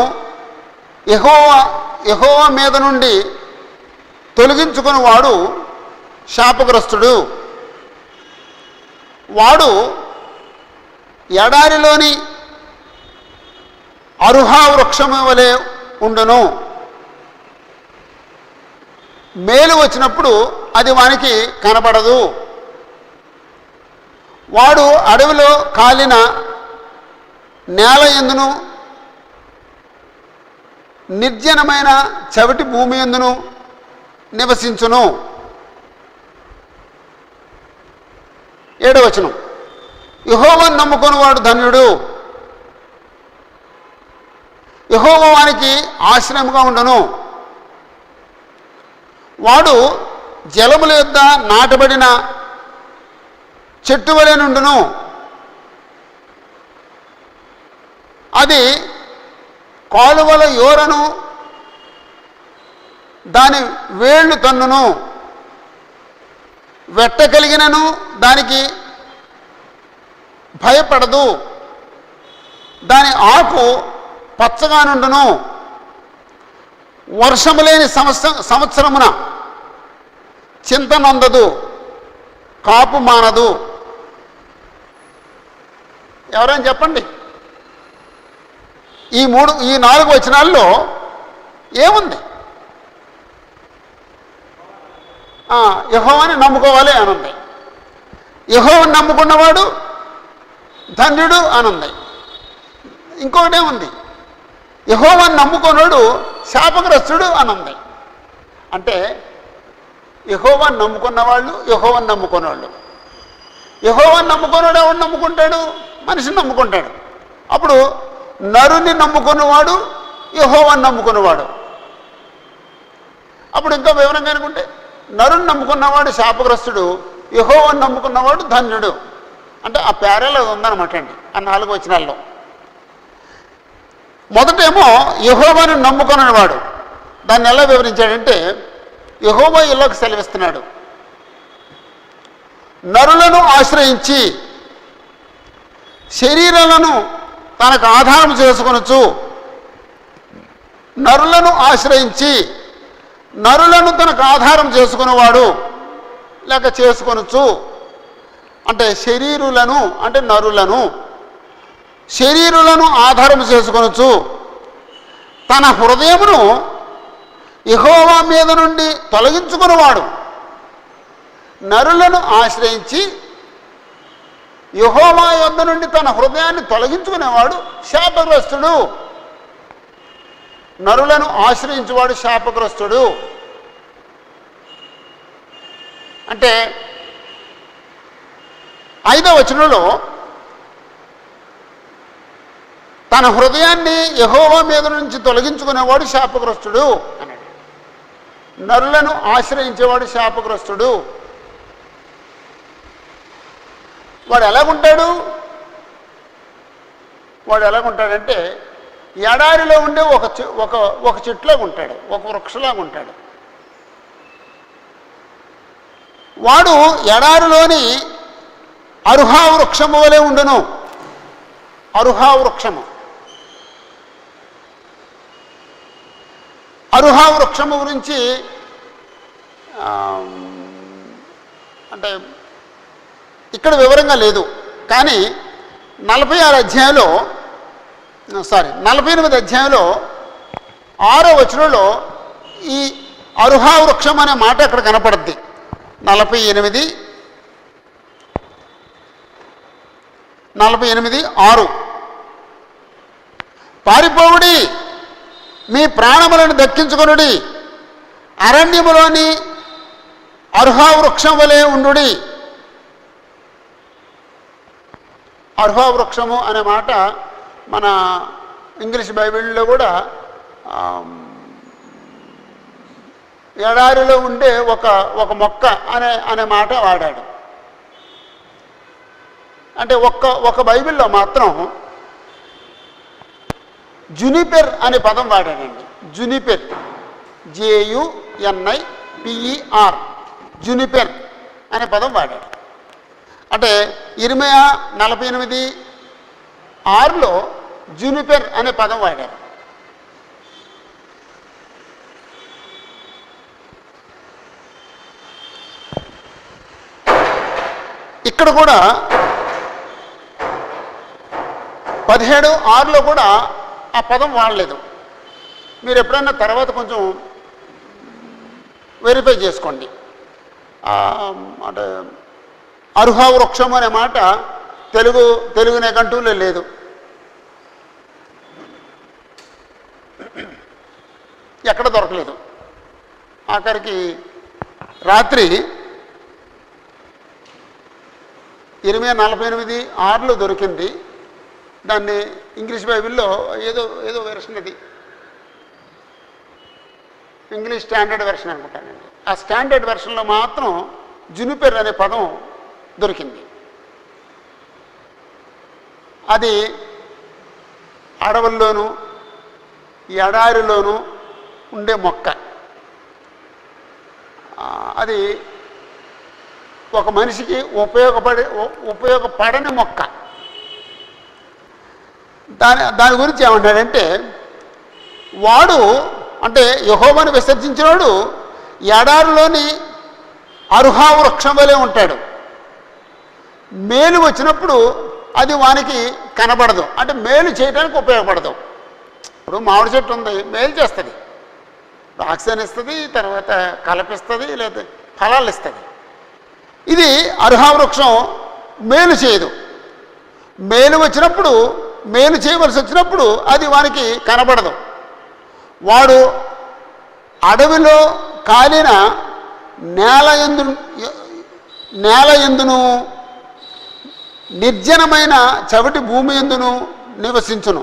యెహోవా మీద నుండి తొలగించుకుని వాడు శాపగ్రస్తుడు. వాడు ఎడారిలోని అరుహా వృక్షము వలె ఉండును. మేలు వచ్చినప్పుడు అది వానికి కనబడదు. వాడు అడవిలో కాలిన నేల యందును నిర్జనమైన చవిటి భూమి యందును నివసించును. 7వ వచనం. యెహోవాను నమ్ముకొని వాడు ధన్యుడు. యెహోవా వానికి ఆశ్రయముగా ఉండును. వాడు జలముల యొద్ద నాటబడిన చెట్టు వలె నుండును, అది కాలువల యోరను దాని వేళ్ళు తన్నును, వెట్ట కలిగినను దానికి భయపడదు, దాని ఆకు పచ్చగా నుండును, వర్షము లేని సంవత్సరమున చింత నొందదు, కాపు మానదు. ఎవరైనా చెప్పండి, ఈ 4 వచనాల్లో ఏముంది? యెహోవాని నమ్ముకోవాలి అనుంది. యెహోవాని నమ్ముకున్నవాడు ధన్యుడు అనుంది. ఇంకొకటేముంది? యెహోవాని నమ్ముకున్నాడు శాపగ్రస్తుడు అనుంది. అంటే యెహోవాని నమ్ముకున్న వాళ్ళు, యెహోవాని నమ్ముకున్నవాళ్ళు. యెహోవాని నమ్ముకున్నాడు ఎవడు నమ్ముకుంటాడు? మనిషిని నమ్ముకుంటాడు. అప్పుడు నరుని నమ్ముకున్నవాడు యెహోవాని నమ్ముకున్నవాడు. అప్పుడు ఇంకా వివరంగా అనుకుంటే నరుని నమ్ముకున్నవాడు శాపగ్రస్తుడు, యెహోవాని నమ్ముకున్నవాడు ధన్యుడు. అంటే ఆ పేరలో ఉందన్నమాట అండి ఆ 4 వచనాల్లో. మొదటేమో యెహోవాని నమ్ముకున్నవాడు. దాన్ని ఎలా వివరించాడంటే యెహోవా ఇల్లోకి సెలవిస్తున్నాడు, నరులను ఆశ్రయించి శరీరాలను తనకు ఆధారం చేసుకొనొచ్చు, నరులను ఆశ్రయించి నరులను తనకు ఆధారం చేసుకునేవాడు లేక చేసుకొనొచ్చు. అంటే శరీరులను అంటే నరులను శరీరులను ఆధారం చేసుకొనొచ్చు. తన హృదయమును యెహోవా మీద నుండి తొలగించుకునేవాడు, నరులను ఆశ్రయించి యెహోవా యొద్ద నుండి తన హృదయాన్ని తొలగించుకునేవాడు శాపగ్రస్తుడు. నరులను ఆశ్రయించేవాడు శాపగ్రస్తుడు. అంటే 5వ వచనంలో తన హృదయాన్ని యెహోవా మీద నుంచి తొలగించుకునేవాడు శాపగ్రస్తుడు అన్నాడు. నరులను ఆశ్రయించేవాడు శాపగ్రస్తుడు. వాడు ఎలాగుంటాడు? వాడు ఎలాగుంటాడంటే ఎడారిలో ఉండే ఒక చెట్టులాగా ఉంటాడు, ఒక వృక్షలాగా ఉంటాడు. వాడు ఎడారిలోని అరుహా వృక్షము వలె ఉండును. అరుహా వృక్షము, అరుహా వృక్షము గురించి అంటే ఇక్కడ వివరంగా లేదు, కానీ 46 అధ్యాయంలో 48 అధ్యాయంలో 6వ వచనంలో ఈ అరుహా వృక్షం అనే మాట అక్కడ కనపడుద్ది. 48:6 పారిపోవుడి, మీ ప్రాణములను దక్కించుకొనుడి, అరణ్యములోని అరుహా వృక్షం వలె ఉండుడి. అరుహా వృక్షము అనే మాట మన ఇంగ్లీష్ బైబిల్లో కూడా ఎడారిలో ఉండే ఒక మొక్క అనే మాట వాడాడు. అంటే ఒక బైబిల్లో మాత్రం జునిపెర్ అనే పదం వాడాడండి. జునిపెర్, JUNIPER, జునిపెర్ అనే పదం వాడాడు. అంటే ఇర్మియా 48:6లో జునిపెర్ అనే పదం వాడారు. ఇక్కడ కూడా 17:6లో కూడా ఆ పదం వాడలేదు. మీరు ఎప్పుడైనా తర్వాత కొంచెం వెరిఫై చేసుకోండి. అంటే అరుహా వృక్షం అనే మాట తెలుగు నిఘంటువులో లేదు. ఎక్కడ దొరకలేదు. ఆఖరికి రాత్రి ఇర్మియా 48:6లో దొరికింది. దాన్ని ఇంగ్లీష్ బైబిల్లో ఏదో వెర్షన్, అది ఇంగ్లీష్ స్టాండర్డ్ వెర్షన్ అనుకుంటానండి. ఆ స్టాండర్డ్ వెర్షన్లో మాత్రం జునిపెర్ అనే పదం దొరికింది. అది అడవుల్లోనూ ఎడారిలోనూ ఉండే మొక్క. అది ఒక మనిషికి ఉపయోగపడని మొక్క. దాని గురించి ఏమంటాడంటే, వాడు అంటే యెహోవాను విసర్జించినవాడు ఎడారిలోని అరుహా వృక్షం వలె ఉంటాడు. మేలు వచ్చినప్పుడు అది వానికి కనబడదు, అంటే మేలు చేయడానికి ఉపయోగపడదు. ఇప్పుడు మామిడి చెట్టు ఉంది, మేలు చేస్తుంది, ఆక్సిజన్ ఇస్తుంది, తర్వాత కలపిస్తుంది, లేదా ఫలాలు ఇస్తుంది. ఇది అరుహా వృక్షం మేలు చేయదు. మేలు వచ్చినప్పుడు, మేలు చేయవలసి వచ్చినప్పుడు అది వానికి కనబడదు. వాడు అడవిలో కాలిన నేల ఎందును నిర్జనమైన చవిటి భూమి ఎందును నివసించును.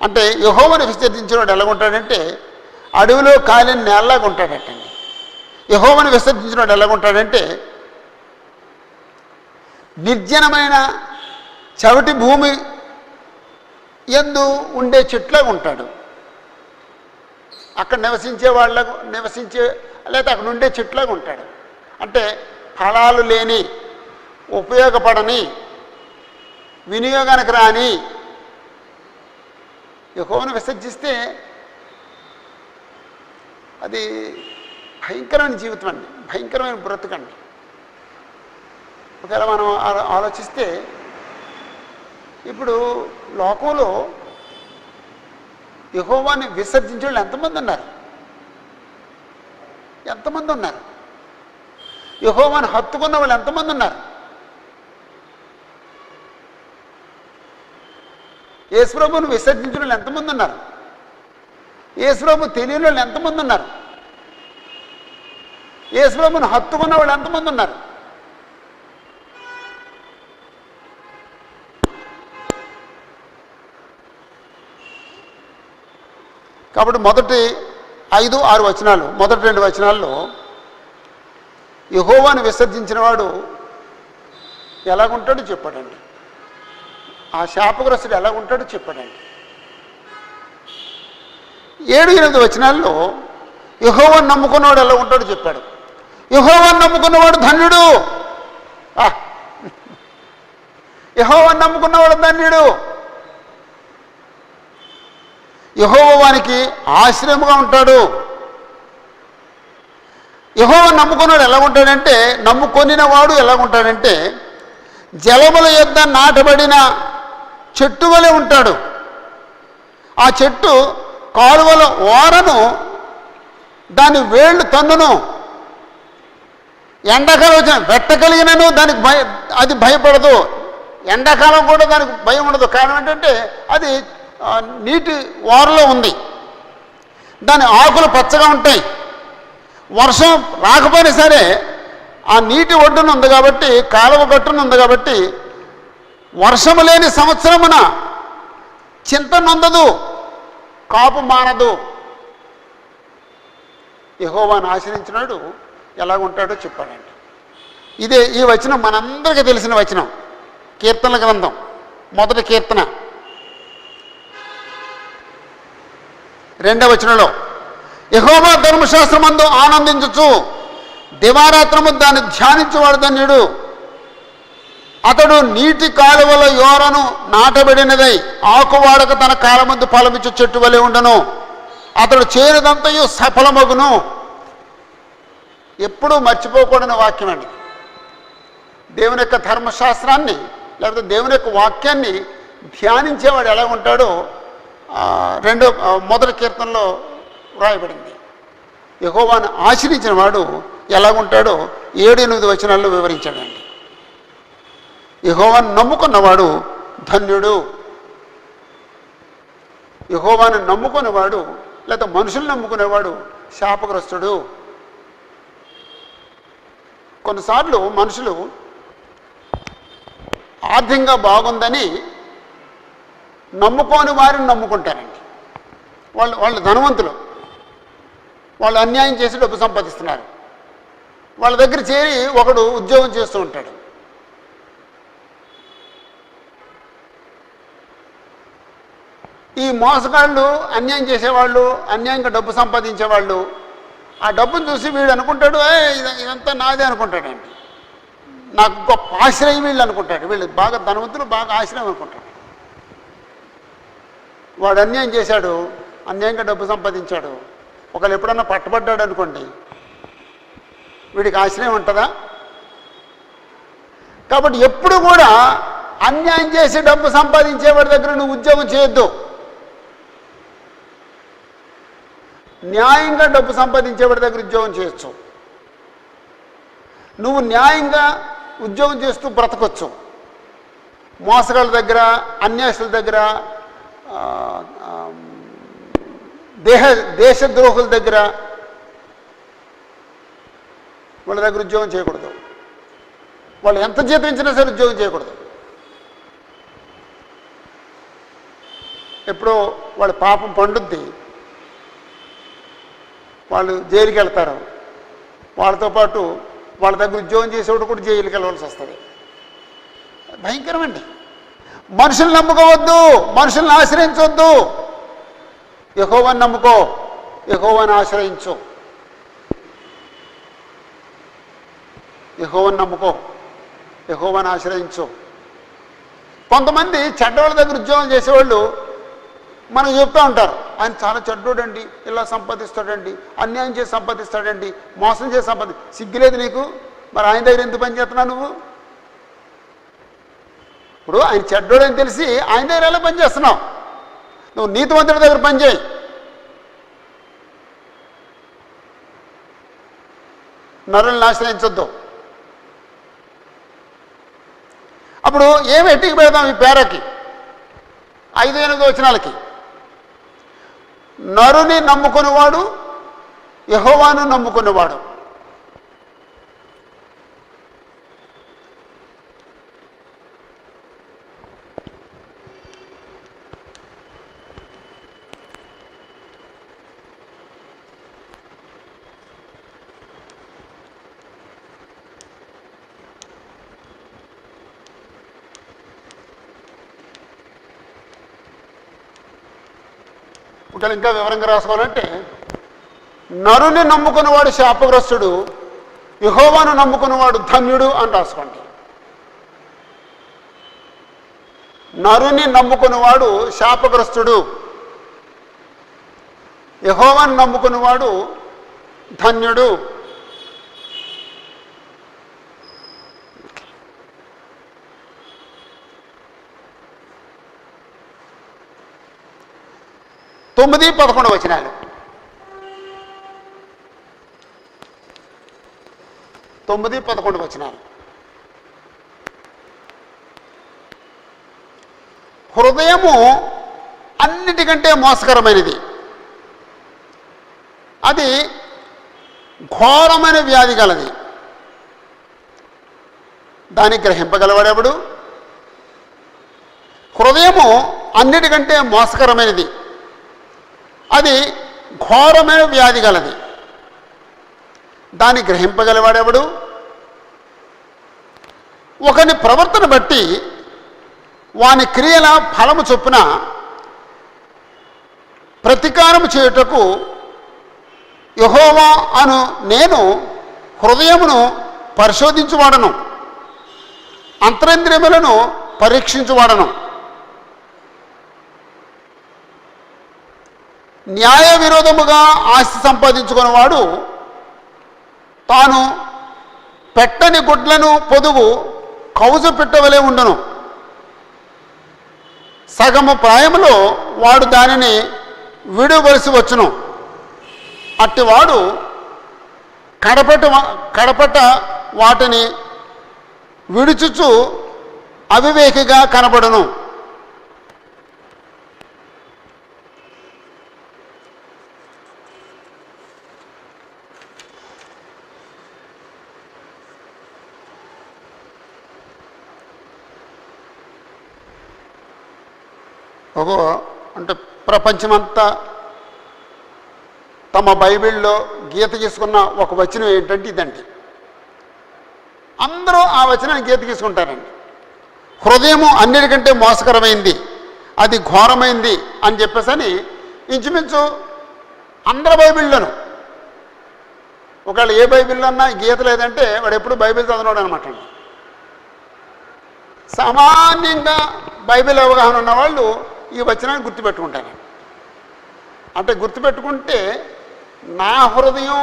అంటే యెహోవాను విసర్జించినవాడు ఎలాగుంటాడంటే అడవిలో కాలిన నేలలాగా ఉంటాడటండి. యెహోవాను విసర్జించినవాడు ఎలాగుంటాడంటే నిర్జనమైన చవిటి భూమి యందు ఉండే చెట్లాగా ఉంటాడు. అక్కడ నివసించే లేదా అక్కడ ఉండే చెట్లాగా ఉంటాడు. అంటే ఫలాలు లేని, ఉపయోగపడని, వినియోగానికి రాని యెహోవాను విసర్జిస్తే అది భయంకరమైన జీవితం అండి, భయంకరమైన బ్రతుకండి. ఒకవేళ మనం ఆలోచిస్తే ఇప్పుడు లోకంలో యెహోవాని విసర్జించే వాళ్ళు ఎంతమంది ఉన్నారు? యెహోవాని హత్తుకున్న వాళ్ళు ఎంతమంది ఉన్నారు? యేసుప్రభువును విసర్జించిన వాళ్ళు ఎంతమంది ఉన్నారు? యేసుప్రభు తెలియని వాళ్ళు ఎంతమంది ఉన్నారు? యేసుప్రభువును హత్తుకున్న వాళ్ళు ఎంతమంది ఉన్నారు? కాబట్టి మొదటి 5-6 వచనాలు, మొదటి 2 వచనాల్లో యెహోవాను విసర్జించిన వాడు ఎలాగుంటాడో చెప్పాడండి. ఆ శాపగ్రస్తుడు ఎలాగుంటాడో చెప్పాడండి. 7-8 వచనాల్లో యెహోవాను నమ్ముకున్నవాడు ఎలా ఉంటాడో చెప్పాడు. యెహోవాను నమ్ముకున్నవాడు ధన్యుడు. యెహోవాను నమ్ముకున్నవాడు ధన్యుడు. యెహోవా వానికి ఆశ్రయముగా ఉంటాడు. యెహోవా నమ్ముకున్నాడు ఎలా ఉంటాడంటే, నమ్ముకొనిన వాడు ఎలా ఉంటాడంటే జలముల యొద్ద నాటబడిన చెట్టు వలె ఉంటాడు. ఆ చెట్టు కాలువల ఓరను దాని వేళ్ళు తన్నును. ఎండాకాలం వచ్చిన వెట్టగలిగినను దానికి అది భయపడదు. ఎండాకాలం కూడా దానికి భయం ఉండదు. కారణం ఏంటంటే అది నీటి ఓరలో ఉంది. దాని ఆకులు పచ్చగా ఉంటాయి. వర్షం రాకపోయినా సరే ఆ నీటి ఒడ్డున ఉంది కాబట్టి, కాలువ గట్టున ఉంది కాబట్టి వర్షము లేని సంవత్సరమున చింత నొందదు, కాపు మానదు. యెహోవాను ఆశ్రయించినాడు ఎలాగుంటాడో చెప్పాడండి. ఈ వచనం మనందరికీ తెలిసిన వచనం. కీర్తనల గ్రంథం మొదటి కీర్తన 2వ వచనంలో యెహోవా ధర్మశాస్త్రమందు ఆనందించుచు దివారాత్రము దాన్ని ధ్యానించువాడు ధన్యుడు. అతడు నీటి కాలువల యోరను నాటబడినదై ఆకువాడక తన కాలమందు ఫలమిచ్చు చెట్టు వలె ఉండను. అతడు చేయనిదంతయు సఫలమగును. ఎప్పుడూ మర్చిపోకూడని వాక్యం అండి. దేవుని యొక్క ధర్మశాస్త్రాన్ని లేకపోతే దేవుని యొక్క వాక్యాన్ని ధ్యానించేవాడు ఎలా ఉంటాడో మొదటి కీర్తనలో వ్రాయబడింది. యెహోవాను ఆశ్రయించిన వాడు ఎలాగుంటాడో 7-8 వచనాల్లో వివరించాడండి. యెహోవాను నమ్ముకున్నవాడు ధన్యుడు. యెహోవాను నమ్ముకునేవాడు లేదా మనుషులు నమ్ముకునేవాడు శాపగ్రస్తుడు. కొన్నిసార్లు మనుషులు ఆర్థికంగా బాగుందని నమ్ముకోని వారిని నమ్ముకుంటారండి. వాళ్ళు ధనవంతులు, వాళ్ళు అన్యాయం చేసి డబ్బు సంపాదిస్తున్నారు. వాళ్ళ దగ్గర చేరి ఒకడు ఉద్యోగం చేస్తూ ఉంటాడు. ఈ మోసగాళ్ళు, అన్యాయం చేసేవాళ్ళు, అన్యాయంగా డబ్బు సంపాదించేవాళ్ళు ఆ డబ్బును చూసి వీడు అనుకుంటాడు, ఇదంతా నాదే అనుకుంటాడండి. నాకు గొప్ప ఆశ్రయం వీళ్ళు అనుకుంటాడు. వీళ్ళు బాగా ధనవంతులు, బాగా ఆశ్రయం అనుకుంటాడు. వాడు అన్యాయం చేశాడు, అన్యాయంగా డబ్బు సంపాదించాడు. ఒకళ్ళు ఎప్పుడన్నా పట్టబడ్డాడు అనుకోండి, వీడికి ఆశ్రయం ఉంటుందా? కాబట్టి ఎప్పుడు కూడా అన్యాయం చేసి డబ్బు సంపాదించేవాడి దగ్గర నువ్వు ఉద్యోగం చేయొద్దు. న్యాయంగా డబ్బు సంపాదించేవాడి దగ్గర ఉద్యోగం చేయొచ్చు. నువ్వు న్యాయంగా ఉద్యోగం చేస్తూ బ్రతకొచ్చు. మోసగాళ్ళ దగ్గర, అన్యాసుల దగ్గర, దేశద్రోహుల దగ్గర వాళ్ళ దగ్గర ఉద్యోగం చేయకూడదు. వాళ్ళు ఎంత జీతం ఇచ్చినా సరే ఉద్యోగం చేయకూడదు. ఎప్పుడో వాళ్ళ పాపం పండుద్ది, వాళ్ళు జైలుకి వెళ్తారు. వాళ్ళతో పాటు వాళ్ళ దగ్గర ఉద్యోగం చేసేవాడు కూడా జైలుకి వెళ్ళవలసి వస్తుంది. భయంకరమండి. మనుషుల్ని నమ్ముకోవద్దు, మనుషుల్ని ఆశ్రయించవద్దు. యెహోవాను నమ్ముకో, యెహోవాను ఆశ్రయించు. యెహోవాను నమ్ముకో, యెహోవాను ఆశ్రయించు. కొంతమంది చెడ్డవాళ్ళ దగ్గర ఉద్యోగం చేసేవాళ్ళు మనకు చెప్తూ ఉంటారు, ఆయన చాలా చెడ్డోడండి, ఇలా సంపాదిస్తాడండి, అన్యాయం చేసి సంపాదిస్తాడండి, మోసం చేసి సిగ్గులేదు నీకు? మరి ఆయన దగ్గర ఎందుకు పని చేస్తున్నావు నువ్వు? ఇప్పుడు ఆయన చెడ్డోడని తెలిసి ఆయన దగ్గర ఎలా పని చేస్తున్నావు? నువ్వు నీతివంతుడి దగ్గర పని చేయి. నరుల్ని ఆశ్రయించొద్దు. అప్పుడు ఏమి ఎట్టికి పెడదాం ఈ పేరకి? 5-8 వచనాలకి నరుని నమ్ముకునేవాడు యెహోవాను నమ్ముకునేవాడు. ఒకవేళ ఇంకా వివరంగా రాసుకోవాలంటే, నరుని నమ్ముకున్నవాడు శాపగ్రస్తుడు, యెహోవాను నమ్ముకున్నవాడు ధన్యుడు అని రాసుకోండి. నరుని నమ్ముకున్నవాడు శాపగ్రస్తుడు, యెహోవాను నమ్ముకున్నవాడు ధన్యుడు. తొమ్మిది 11 వచనాలు. 9-11 వచనాలు. హృదయము అన్నిటికంటే మోసకరమైనది, అది ఘోరమైన వ్యాధి గలది. దాన్ని గ్రహింపగలవాడెవడు? హృదయము అన్నిటికంటే మోసకరమైనది, అది ఘోరమైన వ్యాధి గలది. దాన్ని గ్రహింపగలవాడెవడు? ఒకని ప్రవర్తన బట్టి వాని క్రియల ఫలము చొప్పున ప్రతీకారము చేయుటకు యెహోవా అను నేను హృదయమును పరిశోధించువాడను, అంతరింద్రియములను పరీక్షించువాడను. న్యాయ విరోధముగా ఆస్తి సంపాదించుకున్నవాడు తాను పెట్టని గుడ్లను పొదుగు కౌజు పెట్టవలే ఉండును. సగము ప్రాయములో వాడు దానిని విడవలసి వచ్చును. అట్టివాడు కడపట వాటిని విడుచుచు అవివేకిగా కనబడును. అంటే ప్రపంచమంతా తమ బైబిల్లో గీత గీసుకున్న ఒక వచనం ఏంటంటే ఇదండి. అందరూ ఆ వచనాన్ని గీత గీసుకుంటారండి. హృదయము అన్నిటికంటే మోసకరమైంది, అది ఘోరమైంది అని చెప్పేసని ఇంచుమించు అందరి బైబిల్లోనూ, ఒకవేళ ఏ బైబిల్లో అన్నా గీత లేదంటే వాడు ఎప్పుడు బైబిల్ చదవడు అనమాట. సామాన్యంగా బైబిల్ అవగాహన ఉన్న వాళ్ళు ఈ వచనాన్ని గుర్తుపెట్టుకుంటారు. అంటే గుర్తుపెట్టుకుంటే నా హృదయం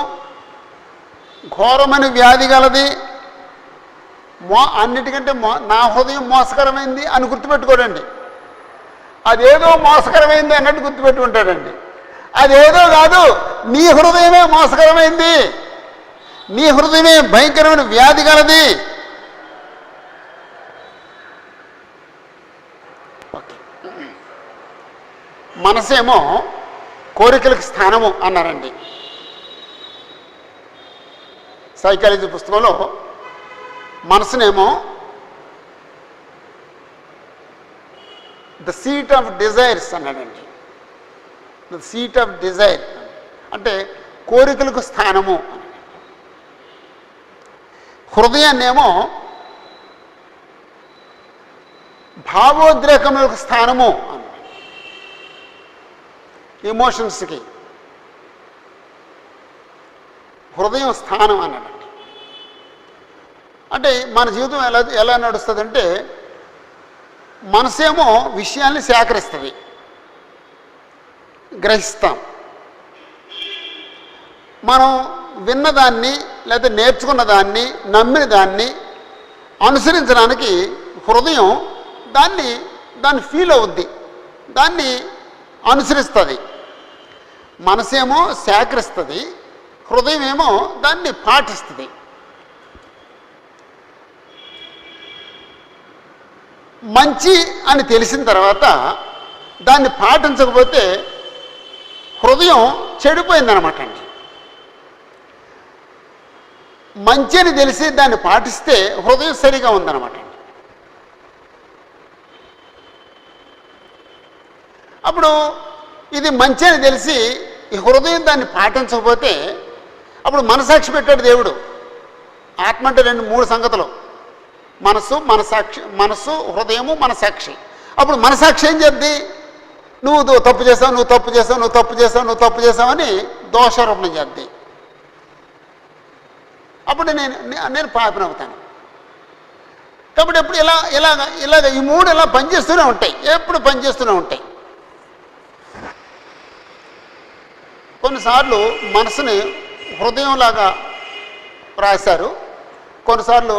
ఘోరమైన వ్యాధి గలది, అన్నిటికంటే నా హృదయం మోసకరమైంది అని గుర్తుపెట్టుకోడండి. అదేదో మోసకరమైంది అన్నట్టు గుర్తుపెట్టుకుంటాడండి. అదేదో కాదు, నీ హృదయమే మోసకరమైంది, నీ హృదయమే భయంకరమైన వ్యాధి గలది. మనసేమో కోరికలకు స్థానము అన్నారండి. సైకాలజీ పుస్తకంలో మనసునేమో ద సీట్ ఆఫ్ డిజైర్స్ అన్నాడండి. ద సీట్ ఆఫ్ డిజైర్ అంటే కోరికలకు స్థానము. హృదయాన్నేమో భావోద్రేకములకు స్థానము అని, ఎమోషన్స్కి హృదయం స్థానం అన్నాడండి. అంటే మన జీవితం ఎలా నడుస్తుందంటే, మనసేమో విషయాల్ని సేకరిస్తుంది, గ్రహిస్తాం. మనం విన్నదాన్ని లేదా నేర్చుకున్న దాన్ని నమ్మిన దాన్ని అనుసరించడానికి హృదయం దాన్ని ఫీల్ అవుద్ది, దాన్ని అనుసరిస్తుంది. మనసేమో సేకరిస్తుంది, హృదయం ఏమో దాన్ని పాటిస్తుంది. మంచి అని తెలిసిన తర్వాత దాన్ని పాటించకపోతే హృదయం చెడిపోయిందనమాట అండి. మంచి అని తెలిసి దాన్ని పాటిస్తే హృదయం సరిగా ఉందన్నమాట అండి. అప్పుడు ఇది మంచి అని తెలిసి ఈ హృదయం దాన్ని పాటించకపోతే అప్పుడు మనసాక్షి పెట్టాడు దేవుడు. ఆత్మ అంటే 3 సంగతులు, మనసు, మనసాక్షి, మనసు, హృదయము, మనసాక్షి. అప్పుడు మనసాక్షి ఏం చేద్ది? నువ్వు తప్పు చేసావు, నువ్వు తప్పు చేసావు, నువ్వు తప్పు చేసావు, నువ్వు తప్పు చేసావని దోషారోపణ చేద్ది. అప్పుడు నేను పాపినవుతాను. కాబట్టి ఎప్పుడు ఇలాగ ఈ 3 ఇలా పనిచేస్తూనే ఉంటాయి, ఎప్పుడు పనిచేస్తూనే ఉంటాయి. కొన్నిసార్లు మనసుని హృదయంలాగా రాశారు, కొన్నిసార్లు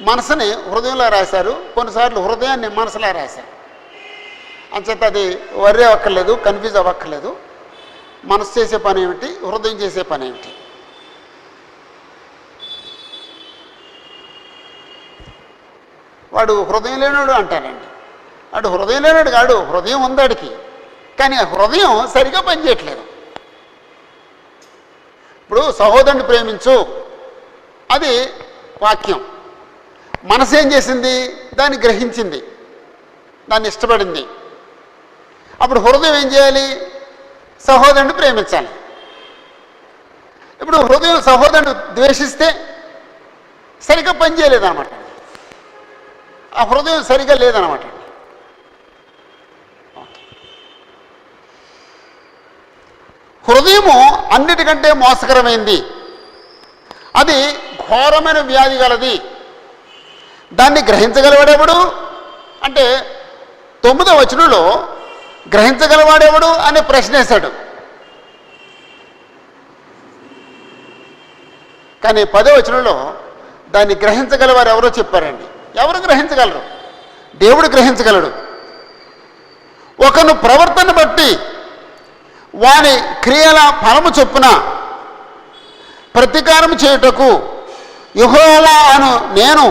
మనసుని హృదయంలో రాశారు, కొన్నిసార్లు హృదయాన్ని మనసులా రాశారు. అంచేత అది వర్రీ అవ్వక్కర్లేదు, కన్ఫ్యూజ్ అవ్వక్కర్లేదు. మనసు చేసే పని ఏమిటి, హృదయం చేసే పని ఏమిటి? వాడు హృదయం లేనాడు అంటారండి. వాడు హృదయం లేనాడు కాడు, హృదయం ఉందాడికి, కానీ ఆ హృదయం సరిగా పనిచేయట్లేదు. ఇప్పుడు సహోదరుని ప్రేమించు, అది వాక్యం. మనసు ఏం చేసింది? దాన్ని గ్రహించింది, దాన్ని ఇష్టపడింది. అప్పుడు హృదయం ఏం చేయాలి? సహోదరుని ప్రేమించాలి. ఇప్పుడు హృదయం సహోదరుని ద్వేషిస్తే సరిగ్గా పనిచేయలేదన్నమాట, ఆ హృదయం సరిగ్గా లేదన్నమాట. హృదయము అన్నిటికంటే మోసకరమైంది, అది ఘోరమైన వ్యాధి గలది. దాన్ని గ్రహించగలవాడెవడు అంటే 9వ వచనంలో గ్రహించగలవాడెవడు అనే ప్రశ్న వేశాడు. కానీ 10వ వచనంలో దాన్ని గ్రహించగలవారు ఎవరో చెప్పారండి. ఎవరు గ్రహించగలరు? దేవుడు గ్రహించగలడు. ఒకను ప్రవర్తన బట్టి వాని క్రియల ఫలము చొప్పున ప్రతీకారం చేయుటకు యెహోవా అను నేను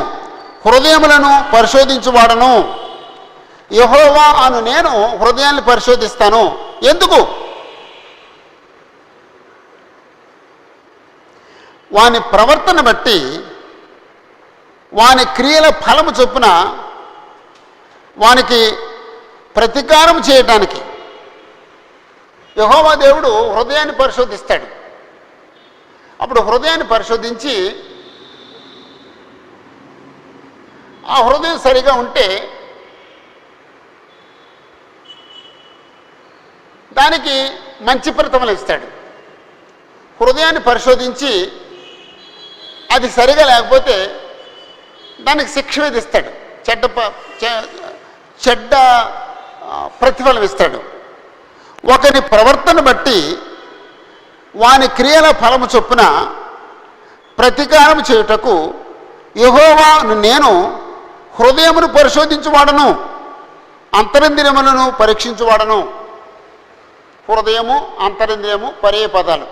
హృదయములను పరిశోధించువాడను. యెహోవా అను నేను హృదయాన్ని పరిశోధిస్తాను. ఎందుకు? వాని ప్రవర్తన బట్టి వాని క్రియల ఫలము చొప్పున వానికి ప్రతీకారం చేయటానికి యెహోవా దేవుడు హృదయాన్ని పరిశోధిస్తాడు. అప్పుడు హృదయాన్ని పరిశోధించి ఆ హృదయం సరిగా ఉంటే దానికి మంచి ప్రతిఫలం ఇస్తాడు. హృదయాన్ని పరిశోధించి అది సరిగా లేకపోతే దానికి శిక్ష విధిస్తాడు, చెడ్డ ప్రతిఫలం ఇస్తాడు. ఒకరి ప్రవర్తన బట్టి వాని క్రియల ఫలము చొప్పున ప్రతీకారం చేయుటకు యెహోవా నేను హృదయమును పరిశోధించువాడను, అంతరింద్రియములను పరీక్షించువాడను. హృదయము, అంతరింద్రియము పర్యాయ పదాలు.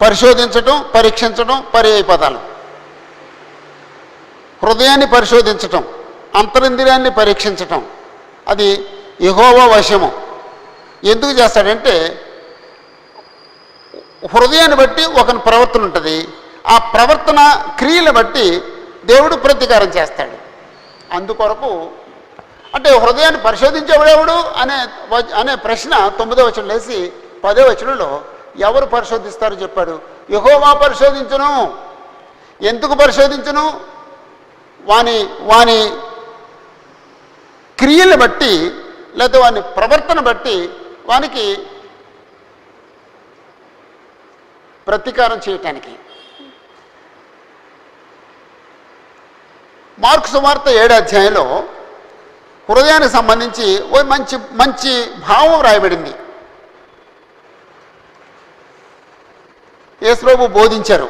పరిశోధించటం, పరీక్షించటం పర్యాయ పదాలు. హృదయాన్ని పరిశోధించటం, అంతరింద్రియాన్ని పరీక్షించటం అది యెహోవా వశము. ఎందుకు చేస్తాడంటే హృదయాన్ని బట్టి ఒకని ప్రవర్తన ఉంటుంది, ఆ ప్రవర్తన క్రియలు బట్టి దేవుడు ప్రతీకారం చేస్తాడు. అందుకొరకు అంటే హృదయాన్ని పరిశోధించేవాడెవడు అనే ప్రశ్న 9వ వచనం లేసి 10వ వచనంలో ఎవరు పరిశోధిస్తారో చెప్పాడు. యెహోవా పరిశోధించును. ఎందుకు పరిశోధించును? వాని క్రియలు బట్టి లేదా వాని ప్రవర్తన బట్టి వానికి ప్రతీకారం చేయటానికి. మార్కు సువార్త 7వ అధ్యాయంలో హృదయానికి సంబంధించి ఓ మంచి భావం రాయబడింది. యేసు ప్రభు బోధించారు.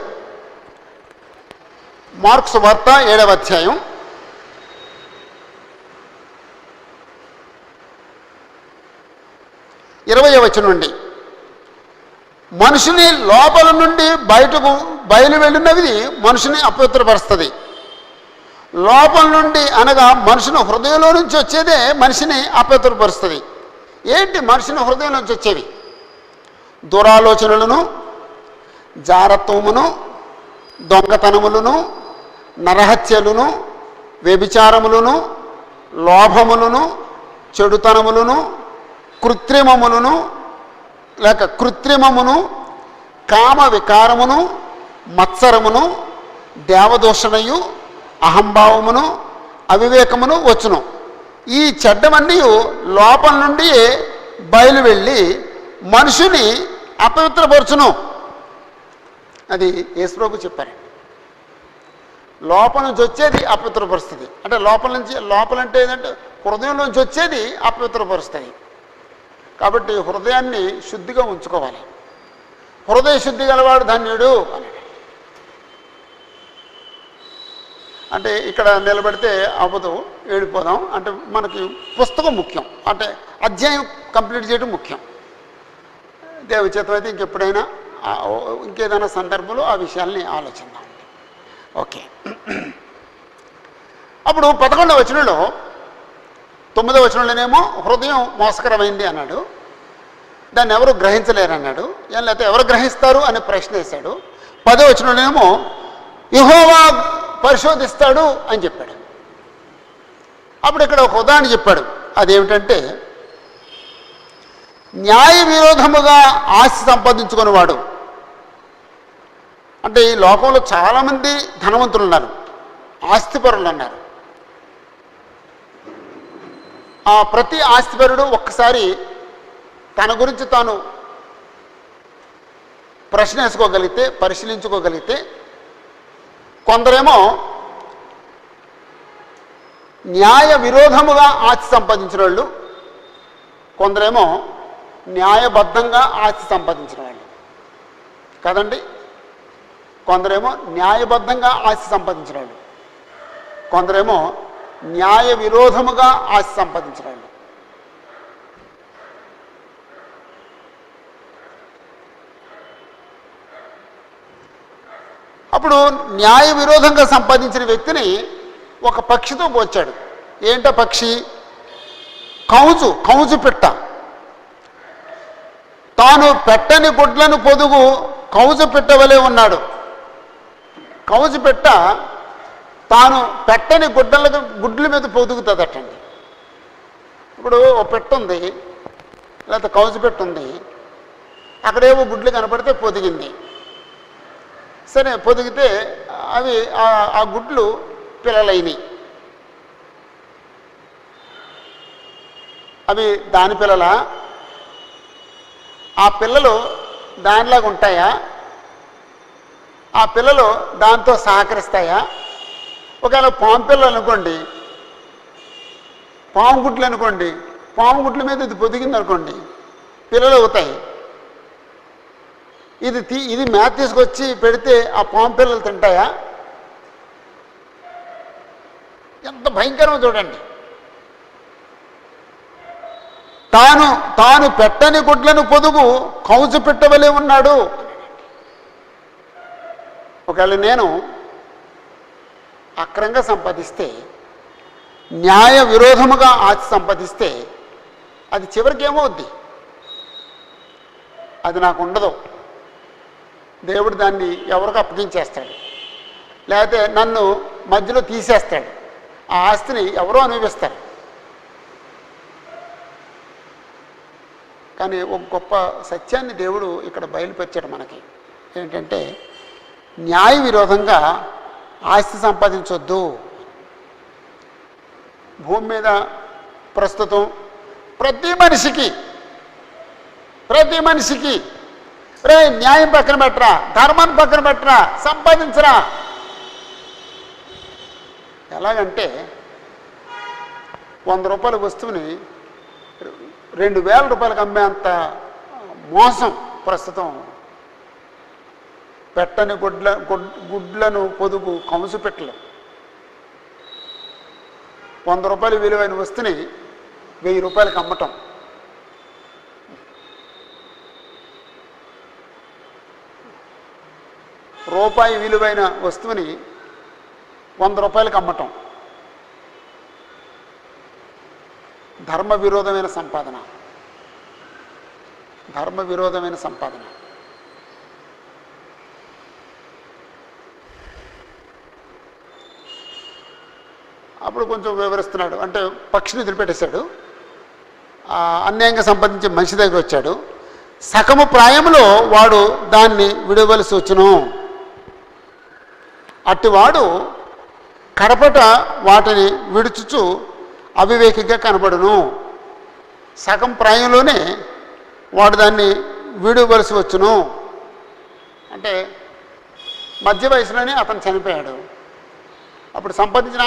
మార్కు సువార్త 7వ అధ్యాయం 20వ వచనం నుండి, మనుషుని లోపల నుండి బయటకు బయలు వెళ్ళినవి మనుషుని అపవిత్రపరుస్తుంది. లోపల నుండి అనగా మనుషుని హృదయంలో నుంచి వచ్చేదే మనిషిని అపవిత్రపరుస్తుంది. ఏంటి మనుషుని హృదయం నుంచి వచ్చేవి? దురాలోచనలను, జారత్వమును, దొంగతనములను, నరహత్యలను, వ్యభిచారములను, లోభములను, చెడుతనములను, కృత్రిమమును, కామ వికారమును, మత్సరమును, దేవదూషణయు, అహంభావమును, అవివేకమును వచ్చును. ఈ చెడ్డమన్నీ లోపల నుండి బయలు వెళ్ళి మనుషుని అపవిత్రపరచును. అది యేసు ప్రభు చెప్పారు. లోపల నుంచి వచ్చేది అపవిత్రపరుస్తుంది. అంటే లోపలంటే ఏంటంటే హృదయం నుంచి వచ్చేది అపవిత్రపరుస్తుంది. కాబట్టి హృదయాన్ని శుద్ధిగా ఉంచుకోవాలి. హృదయ శుద్ధి గలవాడు ధన్యుడు అన్నాడు. అంటే ఇక్కడ నిలబడితే అవ్వదు, ఏడిపోదాం. అంటే మనకి పుస్తకం ముఖ్యం, అంటే అధ్యాయం కంప్లీట్ చేయడం ముఖ్యం. దేవచేతం అయితే ఇంకెప్పుడైనా ఇంకేదైనా సందర్భంలో ఆ విషయాల్ని ఆలోచిద్దాం. ఓకే. అప్పుడు 11వ వచనంలో 9వ వచనంలోనేమో హృదయం మోసకరమైంది అన్నాడు. దాన్ని ఎవరు గ్రహించలేరు అన్నాడు. లేకపోతే ఎవరు గ్రహిస్తారు అనే ప్రశ్న వేశాడు. 10వ వచనంలోనేమో యెహోవా పరిశోధిస్తాడు అని చెప్పాడు. అప్పుడు ఇక్కడ ఒక ఉదాహరణ చెప్పాడు. అదేమిటంటే న్యాయ విరోధముగా ఆస్తి సంపాదించుకునేవాడు. అంటే ఈ లోకంలో చాలామంది ధనవంతులు ఉన్నారు, ఆస్తిపరులు ఉన్నారు. ఆ ప్రతి ఆస్తిపరుడు ఒక్కసారి తన గురించి తాను ప్రశ్న వేసుకోగలిగితే, పరిశీలించుకోగలిగితే, కొందరేమో న్యాయ విరోధముగా ఆస్తి సంపాదించిన వాళ్ళు, కొందరేమో న్యాయబద్ధంగా ఆస్తి సంపాదించిన వాళ్ళు కదండి. కొందరేమో న్యాయబద్ధంగా ఆస్తి సంపాదించిన వాళ్ళు, కొందరేమో న్యాయ విరోధముగా ఆస్తి సంపాదించిన వాళ్ళు. అప్పుడు న్యాయ విరోధంగా సంపాదించిన వ్యక్తిని ఒక పక్షితో పోల్చాడు. ఏంటో పక్షి? కౌజు పెట్ట. తాను పెట్టని గుడ్లను పొదుగు కౌజు పెట్టవలే ఉన్నాడు. కౌజు పెట్ట తాను పెట్టని గుడ్ల మీద పొదుగుతుందటండి. ఇప్పుడు ఒక పెట్ట ఉంది, లేకపోతే కౌజు పెట్ట ఉంది, అక్కడేవో గుడ్లు కనపడితే పొదిగింది. సరే, పొదిగితే అవి ఆ గుడ్లు పిల్లలైనవి. అవి దాని పిల్లలా ఆ పిల్లలు దానిలాగా ఉంటాయా? ఆ పిల్లలు దాంతో సహకరిస్తాయా? ఒకవేళ పాము పిల్లలు అనుకోండి, పాము గుడ్లు అనుకోండి, పాము గుడ్ల మీద ఇది పొదిగింది అనుకోండి, పిల్లలు అవుతాయి. ఇది మేత తీసుకొచ్చి పెడితే ఆ పాము పిల్లలు తింటాయా? ఎంత భయంకరమో చూడండి. తాను పెట్టని గుడ్లను పొదుగు కౌజు పెట్టవలే ఉన్నాడు. ఒకవేళ నేను అక్రంగా సంపాదిస్తే, న్యాయ విరోధముగా ఆస్తి సంపాదిస్తే అది చివరికి ఏమవుద్ది? అది నాకు ఉండదు. దేవుడు దాన్ని ఎవరికి అప్పగించేస్తాడు, లేకపోతే నన్ను మధ్యలో తీసేస్తాడు. ఆ ఆస్తిని ఎవరో అనుభవిస్తారు. కానీ ఒక గొప్ప సత్యాన్ని దేవుడు ఇక్కడ బయలుపరిచాడు మనకి. ఏంటంటే న్యాయ విరోధంగా ఆస్తి సంపాదించొద్దు. భూమి మీద ప్రస్తుతం ప్రతి మనిషికి రే న్యాయం పక్కన పెట్టరా, ధర్మాన్ని పక్కన పెట్టరా, సంపాదించరా. ఎలాగంటే 100 రూపాయల వస్తువుని 2000 రూపాయలకు అమ్మేంత మోసం ప్రస్తుతం. పెట్టని గుడ్లను పొదుగు కంసు పెట్టలు. 100 రూపాయలు విలువైన వస్తువుని 1000 రూపాయలకు అమ్మటం. రూపాయి విలువైన వస్తువుని 100 రూపాయలకు అమ్మటం ధర్మ విరోధమైన సంపాదన. అప్పుడు కొంచెం వివరిస్తున్నాడు. అంటే పక్షిని వదిలిపెట్టేశాడు. అన్యాయంగా సంపాదించే మనిషి దగ్గర వచ్చాడు. సగము ప్రాయంలో వాడు దాన్ని విడవలసి వచ్చును. అట్టివాడు కడపట వాటిని విడుచుచు అవివేకిగా కనబడును. సగం ప్రాయంలోనే వాడు దాన్ని విడవలసి వచ్చును. అంటే మధ్య వయసులోనే అతను చనిపోయాడు. అప్పుడు సంపాదించిన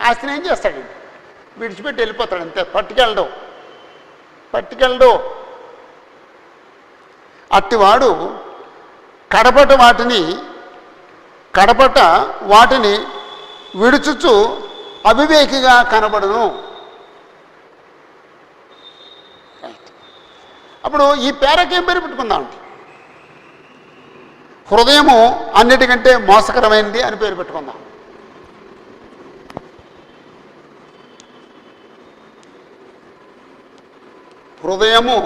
ఆస్తిని ఏం చేస్తాడు? విడిచిపెట్టి వెళ్ళిపోతాడు. అంతే, పట్టుకెళ్ళడు. అట్టివాడు కడపట వాటిని విడుచుచు అవివేకిగా కనబడును. అప్పుడు ఈ పేరకేం పేరు పెట్టుకుందామండి? హృదయము అన్నిటికంటే మోసకరమైనది అని పేరు పెట్టుకుందాం. హృదయము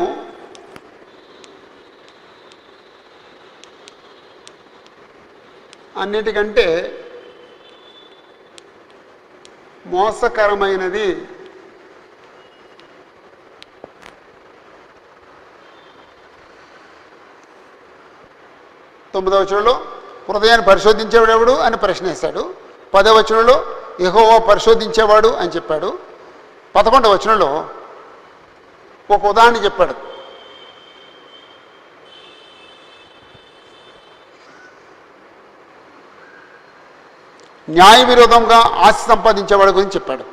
అన్నిటికంటే మోసకరమైనది. తొమ్మిదవ వచనంలో హృదయాన్ని పరిశోధించేవాడు ఎవడు అని ప్రశ్న వేశాడు. 10వ వచనంలో యెహోవా పరిశోధించేవాడు అని చెప్పాడు. 11వ వచనంలో ఒక ఉదాహరణ చెప్పాడు. న్యాయ విరోధంగా ఆస్తి సంపాదించేవాడి గురించి చెప్పాడు.